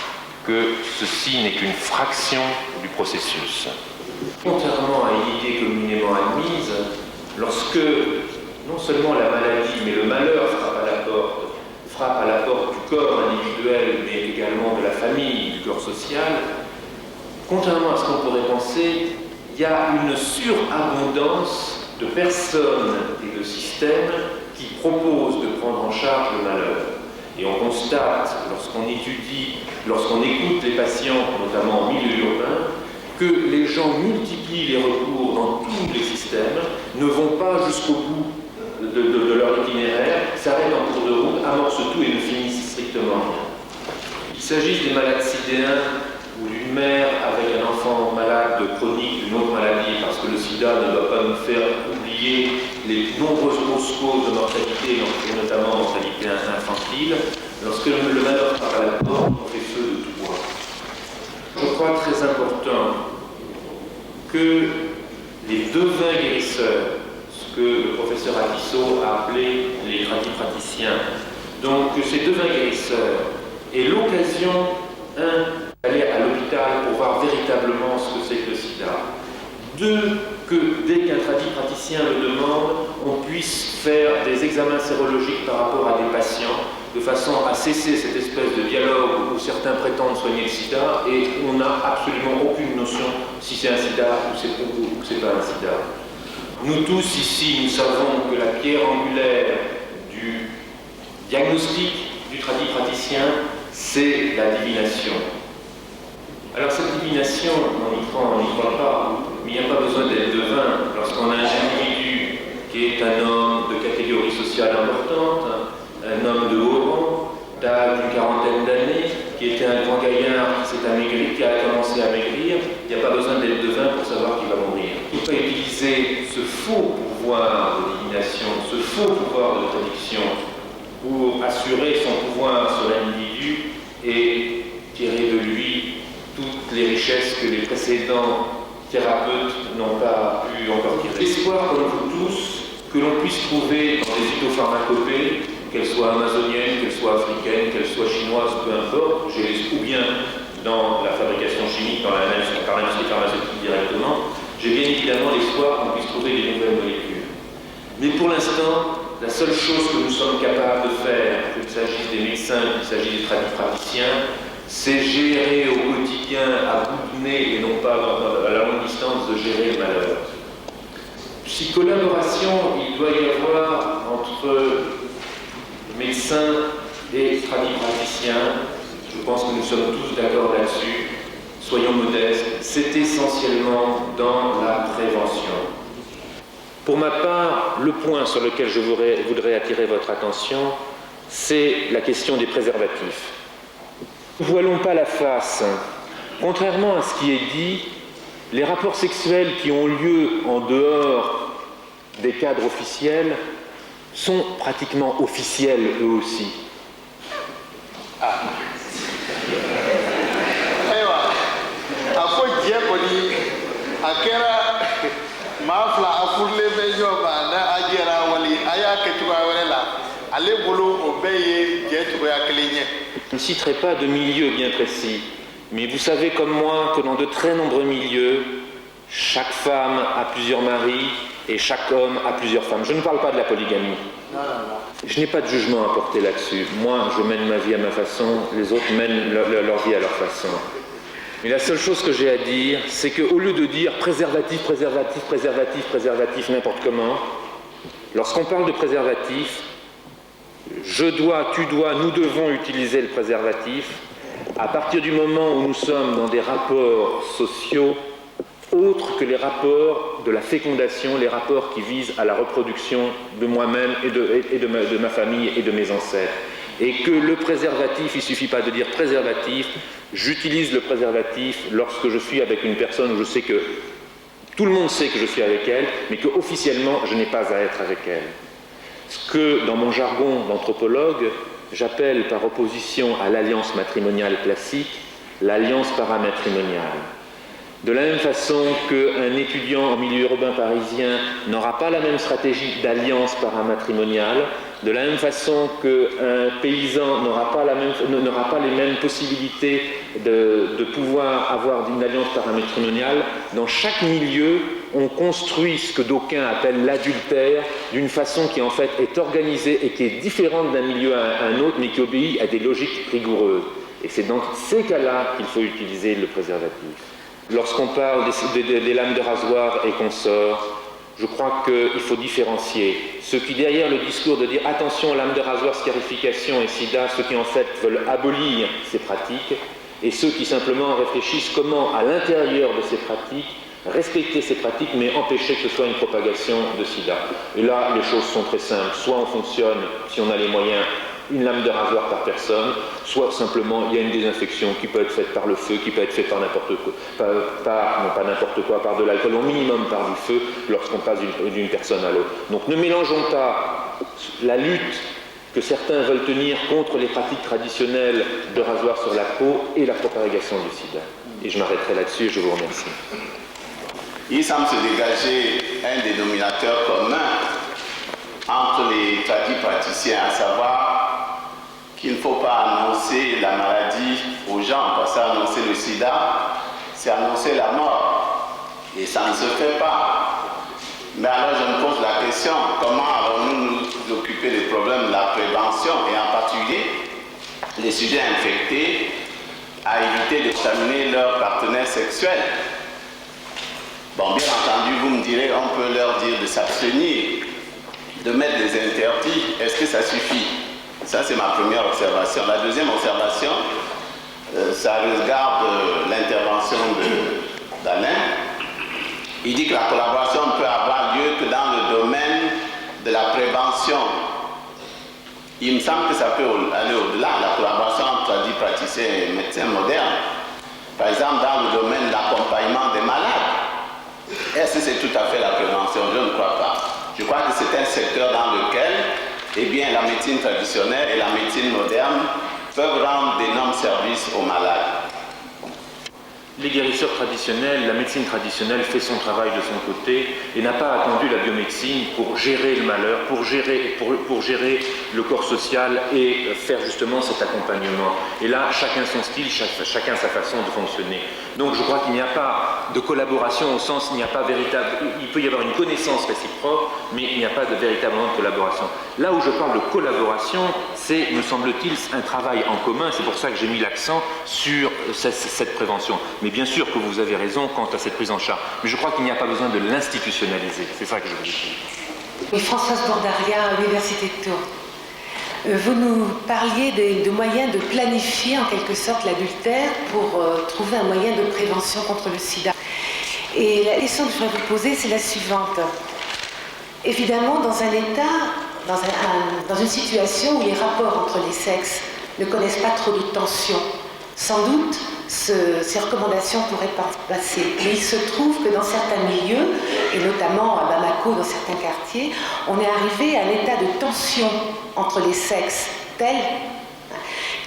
que ceci n'est qu'une fraction du processus. Contrairement à une idée communément admise, lorsque non seulement la maladie, mais le malheur frappe à la porte du corps individuel, mais également de la famille, du corps social, contrairement à ce qu'on pourrait penser, il y a une surabondance de personnes et de systèmes qui proposent de prendre en charge le malheur. Et on constate, lorsqu'on étudie, lorsqu'on écoute les patients, notamment en milieu urbain, que les gens multiplient les recours dans tous les systèmes, ne vont pas jusqu'au bout de leur itinéraire, s'arrêtent en cours de route, amorcent tout et ne finissent strictement rien. Il s'agisse des malades sidéens ou d'une mère avec un enfant malade chronique d'une autre maladie, parce que le sida ne doit pas nous faire oublier les nombreuses grosses causes de mortalité, et notamment mortalité infantile. Lorsque le malheur frappe à la porte, on fait feu de tout bois. Je crois très important que les devins guérisseurs, ce que le professeur Abisso a appelé les tradipraticiens, donc que ces devins guérisseurs aient l'occasion, d'aller à l'hôpital pour voir véritablement ce que c'est que le sida. 2, que dès qu'un tradipraticien le demande, on puisse faire des examens sérologiques par rapport à des patients, de façon à cesser cette espèce de dialogue où certains prétendent soigner le sida et on n'a absolument aucune notion si c'est un sida ou c'est pas un sida. Nous tous ici, nous savons que la pierre angulaire du diagnostic du tradipraticien, c'est la divination. Alors cette divination, on n'y croit pas, mais il n'y a pas besoin d'être devin. Lorsqu'on a un individu qui est un homme de catégorie sociale importante, un homme de haut rang, d'âge d'une quarantaine d'années, qui était un grand gaillard qui s'est amaigri, qui a commencé à maigrir, il n'y a pas besoin d'être devin pour savoir qu'il va mourir. Il ne faut pas utiliser ce faux pouvoir de divination, ce faux pouvoir de prédiction pour assurer son pouvoir sur l'individu et tirer de lui toutes les richesses que les précédents thérapeutes n'ont pas pu encore tirer. L'espoir, comme vous tous, que l'on puisse trouver dans les phytopharmacopées, qu'elles soient amazoniennes, qu'elles soient africaines, qu'elles soient chinoises, peu importe, ou bien dans la fabrication chimique, par l'industrie pharmaceutique directement, j'ai bien évidemment l'espoir qu'on puisse trouver des nouvelles molécules. Mais pour l'instant, la seule chose que nous sommes capables de faire, qu'il s'agisse des médecins, qu'il s'agisse des tradipraticiens, c'est gérer au quotidien, à bout de nez, et non pas à la longue distance, de gérer le malheur. Si collaboration il doit y avoir entre médecins et tradipraticiens, je pense que nous sommes tous d'accord là-dessus, soyons modestes, c'est essentiellement dans la prévention. Pour ma part, le point sur lequel je voudrais attirer votre attention, c'est la question des préservatifs. Ne voilons pas la face. Contrairement à ce qui est dit, les rapports sexuels qui ont lieu en dehors des cadres officiels sont pratiquement officiels eux aussi. Je ne citerai pas de milieu bien précis, mais vous savez comme moi que dans de très nombreux milieux, chaque femme a plusieurs maris et chaque homme a plusieurs femmes. Je ne parle pas de la polygamie. Je n'ai pas de jugement à porter là-dessus. Moi, je mène ma vie à ma façon, les autres mènent leur vie à leur façon. Mais la seule chose que j'ai à dire, c'est qu'au lieu de dire préservatif, préservatif, préservatif, préservatif, n'importe comment, lorsqu'on parle de préservatif, je dois, tu dois, nous devons utiliser le préservatif à partir du moment où nous sommes dans des rapports sociaux autres que les rapports de la fécondation, les rapports qui visent à la reproduction de moi-même et de ma famille et de mes ancêtres. Et que le préservatif, il ne suffit pas de dire préservatif, j'utilise le préservatif lorsque je suis avec une personne où je sais que tout le monde sait que je suis avec elle, mais qu'officiellement je n'ai pas à être avec elle. Ce que, dans mon jargon d'anthropologue, j'appelle par opposition à l'alliance matrimoniale classique, l'alliance paramatrimoniale. De la même façon qu'un étudiant en milieu urbain parisien n'aura pas la même stratégie d'alliance paramatrimoniale de la même façon qu'un paysan n'aura pas les mêmes possibilités de pouvoir avoir une alliance paramatrimoniale, dans chaque milieu, on construit ce que d'aucuns appellent l'adultère d'une façon qui en fait est organisée et qui est différente d'un milieu à un autre, mais qui obéit à des logiques rigoureuses. Et c'est dans ces cas-là qu'il faut utiliser le préservatif. Lorsqu'on parle des lames de rasoir et consorts, je crois qu'il faut différencier ceux qui, derrière le discours de dire attention, lames de rasoir, scarification et sida, ceux qui en fait veulent abolir ces pratiques, et ceux qui simplement réfléchissent comment, à l'intérieur de ces pratiques, respecter ces pratiques, mais empêcher que ce soit une propagation de sida. Et là, les choses sont très simples. Soit on fonctionne, si on a les moyens, une lame de rasoir par personne, soit simplement il y a une désinfection qui peut être faite par le feu, qui peut être faite par n'importe quoi, pas n'importe quoi, par de l'alcool, au minimum par du feu, lorsqu'on passe d'une personne à l'autre. Donc ne mélangeons pas la lutte que certains veulent tenir contre les pratiques traditionnelles de rasoir sur la peau et la propagation du sida. Et je m'arrêterai là-dessus et je vous remercie. Il semble se dégager un dénominateur commun entre les praticiens, à savoir qu'il ne faut pas annoncer la maladie aux gens, parce qu'annoncer le sida, c'est annoncer la mort. Et ça ne se fait pas. Mais alors je me pose la question, comment allons-nous nous occuper des problèmes de la prévention, et en particulier les sujets infectés, à éviter de contaminer leurs partenaires sexuels? Bon, bien entendu, vous me direz, on peut leur dire de s'abstenir, de mettre des interdits. Est-ce que ça suffit? Ça, c'est ma première observation. La deuxième observation, ça regarde l'intervention d'Alain. Il dit que la collaboration ne peut avoir lieu que dans le domaine de la prévention. Il me semble que ça peut aller au-delà, la collaboration entre praticiens et médecins modernes. Par exemple, dans le domaine de l'accompagnement des malades. Est-ce que c'est tout à fait la prévention? Je ne crois pas. Je crois que c'est un secteur dans lequel la médecine traditionnelle et la médecine moderne peuvent rendre d'énormes services aux malades. Les guérisseurs traditionnels, la médecine traditionnelle fait son travail de son côté et n'a pas attendu la biomédecine pour gérer le malheur, pour gérer le corps social et faire justement cet accompagnement. Et là, chacun son style, chacun sa façon de fonctionner. Donc je crois qu'il n'y a pas de collaboration au sens, il peut y avoir une connaissance réciproque, mais il n'y a pas de véritablement de collaboration. Là où je parle de collaboration, c'est, me semble-t-il, un travail en commun. C'est pour ça que j'ai mis l'accent sur cette prévention. Mais bien sûr que vous avez raison quant à cette prise en charge. Mais je crois qu'il n'y a pas besoin de l'institutionnaliser. C'est ça que je veux dire. Oui, Françoise Bordaria, à l'Université de Tours. Vous nous parliez de moyens de planifier en quelque sorte l'adultère pour trouver un moyen de prévention contre le sida. Et la question que je voudrais vous poser, c'est la suivante. Évidemment, dans un état, dans une situation où les rapports entre les sexes ne connaissent pas trop de tension, sans doute, ces recommandations pourraient passer. Mais il se trouve que dans certains milieux, et notamment à Bamako, dans certains quartiers, on est arrivé à un état de tension entre les sexes tel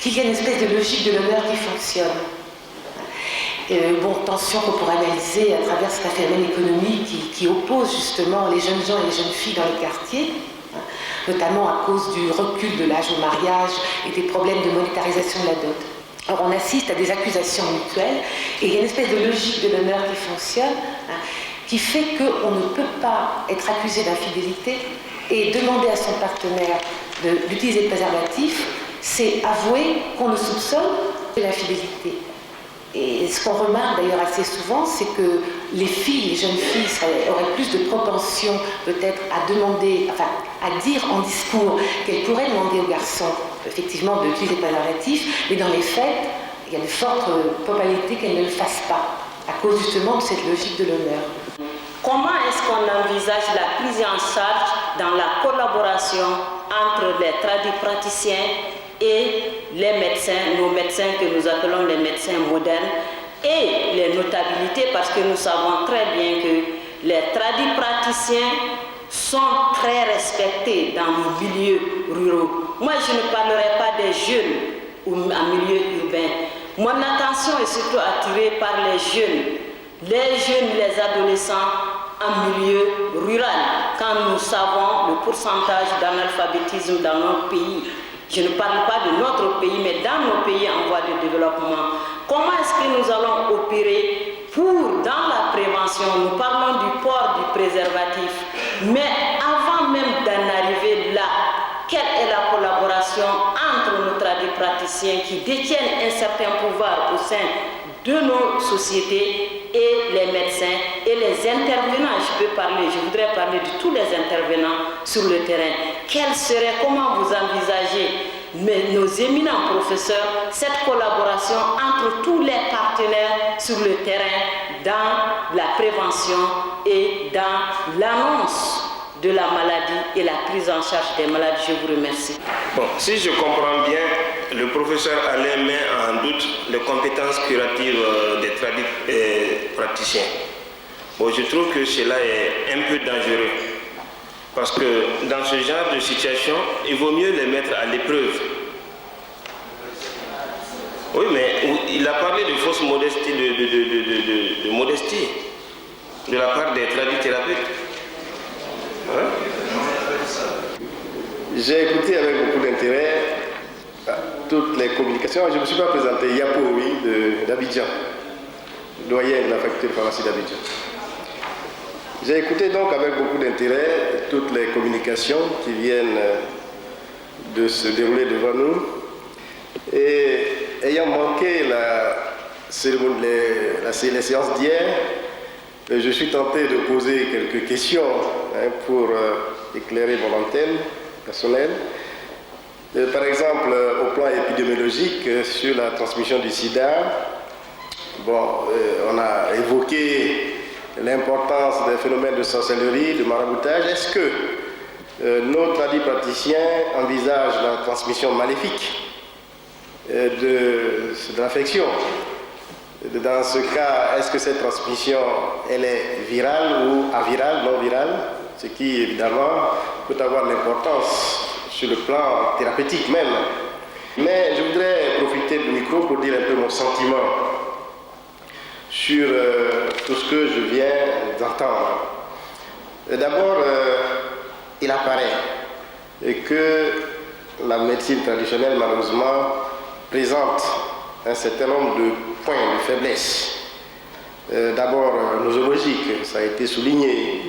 qu'il y a une espèce de logique de l'honneur qui fonctionne. Tension qu'on pourrait analyser à travers cet phénomène économique qui oppose justement les jeunes gens et les jeunes filles dans les quartiers, notamment à cause du recul de l'âge au mariage et des problèmes de monétarisation de la dot. Alors on assiste à des accusations mutuelles et il y a une espèce de logique de l'honneur qui fonctionne, qui fait qu'on ne peut pas être accusé d'infidélité et demander à son partenaire d'utiliser le préservatif, c'est avouer qu'on le soupçonne de l'infidélité. Et ce qu'on remarque d'ailleurs assez souvent, c'est que les filles, les jeunes filles auraient plus de propension peut-être à demander, à dire en discours qu'elles pourraient demander aux garçons effectivement d'utiliser le préservatif, mais dans les faits, il y a de fortes probabilités qu'elles ne le fassent pas, à cause justement de cette logique de l'honneur. Comment est-ce qu'on envisage la prise en charge dans la collaboration entre les praticiens et les médecins, nos médecins que nous appelons les médecins modernes, et les notabilités, parce que nous savons très bien que les praticiens sont très respectés dans les milieux ruraux. Moi, je ne parlerai pas des jeunes ou en milieu urbain. Mon attention est surtout attirée par les jeunes, les adolescents en milieu rural, quand nous savons le pourcentage d'analphabétisme dans notre pays. Je ne parle pas de notre pays, mais dans nos pays en voie de développement. Comment est-ce que nous allons opérer pour, dans la prévention, nous parlons du port du préservatif, mais avant même d'en arriver là, quelle est la collaboration entre nos praticiens qui détiennent un certain pouvoir au sein de nos sociétés et les médecins et les intervenants? Je voudrais parler de tous les intervenants sur le terrain. Comment vous envisagez, nos éminents professeurs, cette collaboration entre tous les partenaires sur le terrain dans la prévention et dans l'annonce de la maladie et la prise en charge des malades? Je vous remercie. Bon, si je comprends bien, le professeur Alain met en doute les compétences curatives des praticiens. Bon, je trouve que cela est un peu dangereux. Parce que dans ce genre de situation, il vaut mieux les mettre à l'épreuve. Oui, mais il a parlé de fausse modestie, de modestie de la part des tradithérapeutes. Hein? J'ai écouté avec beaucoup d'intérêt toutes les communications. Je ne me suis pas présenté, Yapo, oui, d'Abidjan, doyen de la faculté de pharmacie d'Abidjan. J'ai écouté donc avec beaucoup d'intérêt toutes les communications qui viennent de se dérouler devant nous. Et ayant manqué les séances d'hier, je suis tenté de poser quelques questions pour éclairer mon antenne personnelle. Par exemple, au plan épidémiologique, sur la transmission du sida, on a évoqué l'importance des phénomènes de sorcellerie, de maraboutage. Est-ce que nos praticiens envisagent la transmission maléfique de l'infection? Dans ce cas, est-ce que cette transmission, elle est virale ou avirale, non virale? Ce qui, évidemment, peut avoir l'importance sur le plan thérapeutique même. Mais je voudrais profiter du micro pour dire un peu mon sentiment sur tout ce que je viens d'entendre. D'abord, il apparaît que la médecine traditionnelle, malheureusement, présente un certain nombre de points de faiblesse. D'abord, nosologiques, ça a été souligné,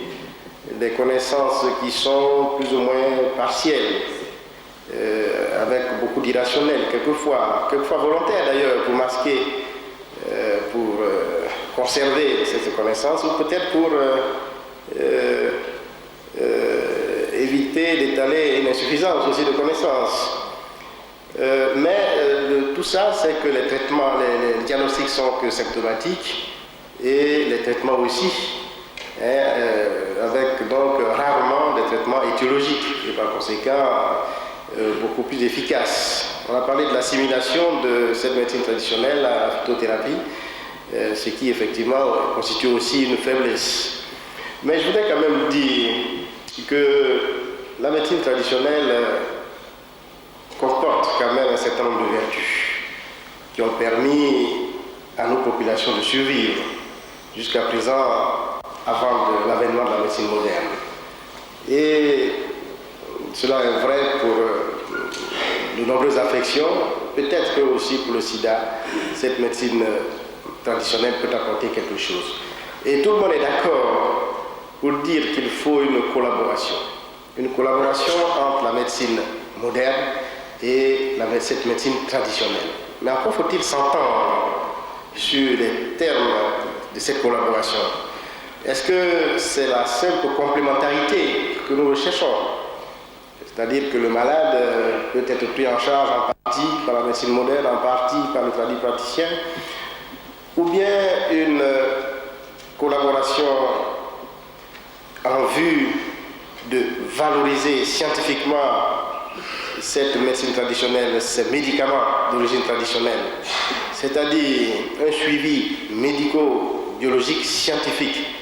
des connaissances qui sont plus ou moins partielles, avec beaucoup d'irrationnel, quelquefois volontaires d'ailleurs, pour masquer, pour conserver ces connaissances, ou peut-être pour éviter d'étaler une insuffisance aussi de connaissances. Mais tout ça, c'est que les traitements, les diagnostics sont que symptomatiques, et les traitements aussi, avec donc rarement des traitements étiologiques, et par conséquent beaucoup plus efficaces. On a parlé de l'assimilation de cette médecine traditionnelle à la phytothérapie, ce qui effectivement constitue aussi une faiblesse. Mais je voudrais quand même dire que la médecine traditionnelle comporte quand même un certain nombre de vertus qui ont permis à nos populations de survivre jusqu'à présent, avant l'avènement de la médecine moderne. Et cela est vrai pour de nombreuses affections, peut-être que aussi pour le sida, cette médecine traditionnelle peut apporter quelque chose. Et tout le monde est d'accord pour dire qu'il faut une collaboration entre la médecine moderne et cette médecine traditionnelle. Mais encore faut-il s'entendre sur les termes de cette collaboration. Est-ce que c'est la simple complémentarité que nous recherchons? C'est-à-dire que le malade peut être pris en charge en partie par la médecine moderne, en partie par le praticien, ou bien une collaboration en vue de valoriser scientifiquement cette médecine traditionnelle, ces médicaments d'origine traditionnelle, c'est-à-dire un suivi médico-biologique scientifique.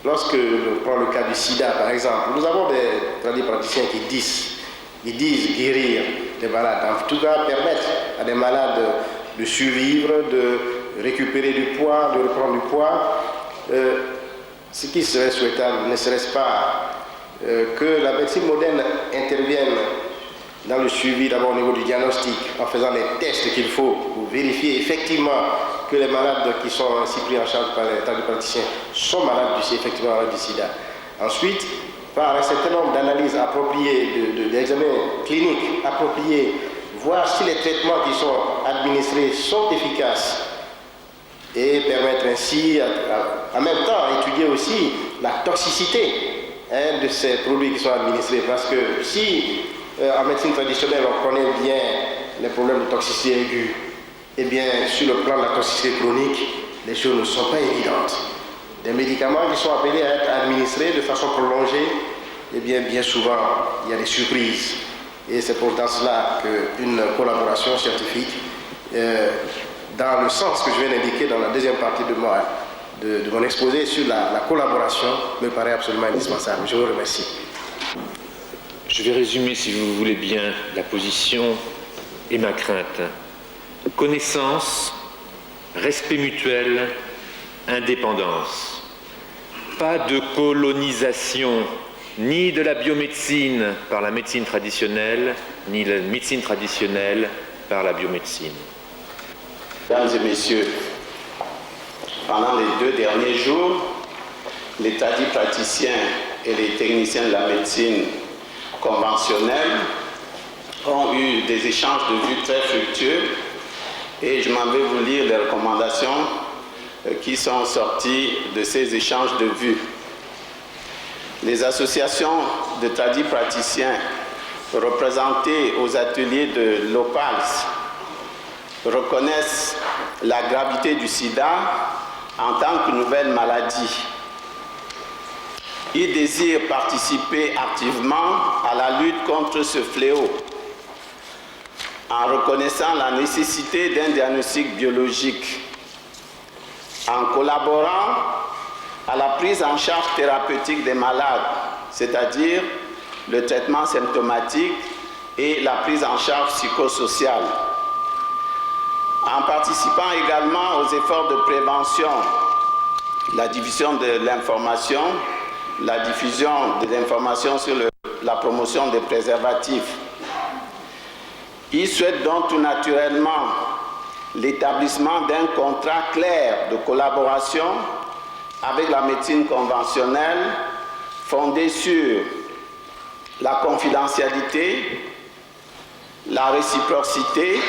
Lorsque je prends le cas du sida, par exemple, nous avons des praticiens qui disent guérir des malades, en tout cas permettre à des malades de survivre, de récupérer du poids, de reprendre du poids. ce qui serait souhaitable, ne serait-ce pas que la médecine moderne intervienne dans le suivi d'abord au niveau du diagnostic, en faisant les tests qu'il faut pour vérifier effectivement que les malades qui sont ainsi pris en charge par les tradipraticiens sont malades effectivement malades du sida. Ensuite, par un certain nombre d'analyses appropriées, d'examens cliniques appropriés, voir si les traitements qui sont administrés sont efficaces et permettre ainsi, en même temps, étudier aussi la toxicité de ces produits qui sont administrés. Parce que si en médecine traditionnelle on connaît bien les problèmes de toxicité aiguë, eh bien sur le plan de la toxicité chronique, les choses ne sont pas évidentes. Des médicaments qui sont appelés à être administrés de façon prolongée, eh bien souvent il y a des surprises. Et c'est pour cela qu'une collaboration scientifique, dans le sens que je viens d'indiquer dans la deuxième partie de mon exposé sur la collaboration, me paraît absolument indispensable. Je vous remercie. Je vais résumer, si vous voulez bien, la position et ma crainte. Connaissance, respect mutuel, indépendance. Pas de colonisation ni de la biomédecine par la médecine traditionnelle, ni la médecine traditionnelle par la biomédecine. Mesdames et messieurs, pendant les 2 derniers jours, les tradipraticiens et les techniciens de la médecine conventionnelle ont eu des échanges de vues très fructueux et je m'en vais vous lire les recommandations qui sont sorties de ces échanges de vues. Les associations de tradipraticiens représentées aux ateliers de l'OPALS reconnaissent la gravité du sida en tant que nouvelle maladie. Ils désirent participer activement à la lutte contre ce fléau en reconnaissant la nécessité d'un diagnostic biologique, en collaborant à la prise en charge thérapeutique des malades, c'est-à-dire le traitement symptomatique et la prise en charge psychosociale. En participant également aux efforts de prévention, la diffusion de l'information, la diffusion des informations sur la promotion des préservatifs. Ils souhaitent donc tout naturellement l'établissement d'un contrat clair de collaboration avec la médecine conventionnelle fondée sur la confidentialité, la réciprocité,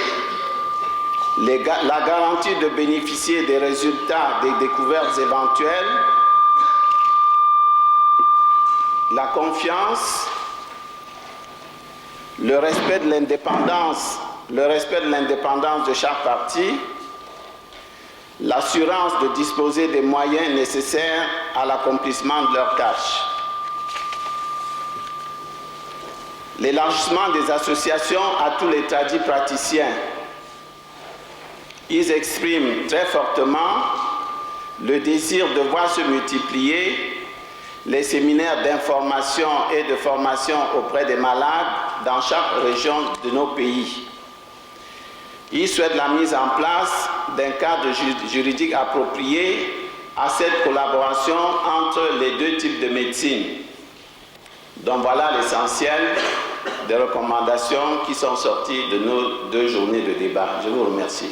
la garantie de bénéficier des résultats des découvertes éventuelles, la confiance, le respect de l'indépendance de chaque partie, l'assurance de disposer des moyens nécessaires à l'accomplissement de leurs tâches. L'élargissement des associations à tous les tradipraticiens. Ils expriment très fortement le désir de voir se multiplier les séminaires d'information et de formation auprès des malades dans chaque région de nos pays. Ils souhaitent la mise en place d'un cadre juridique approprié à cette collaboration entre les 2 types de médecine. Donc voilà l'essentiel des recommandations qui sont sorties de nos 2 journées de débat. Je vous remercie.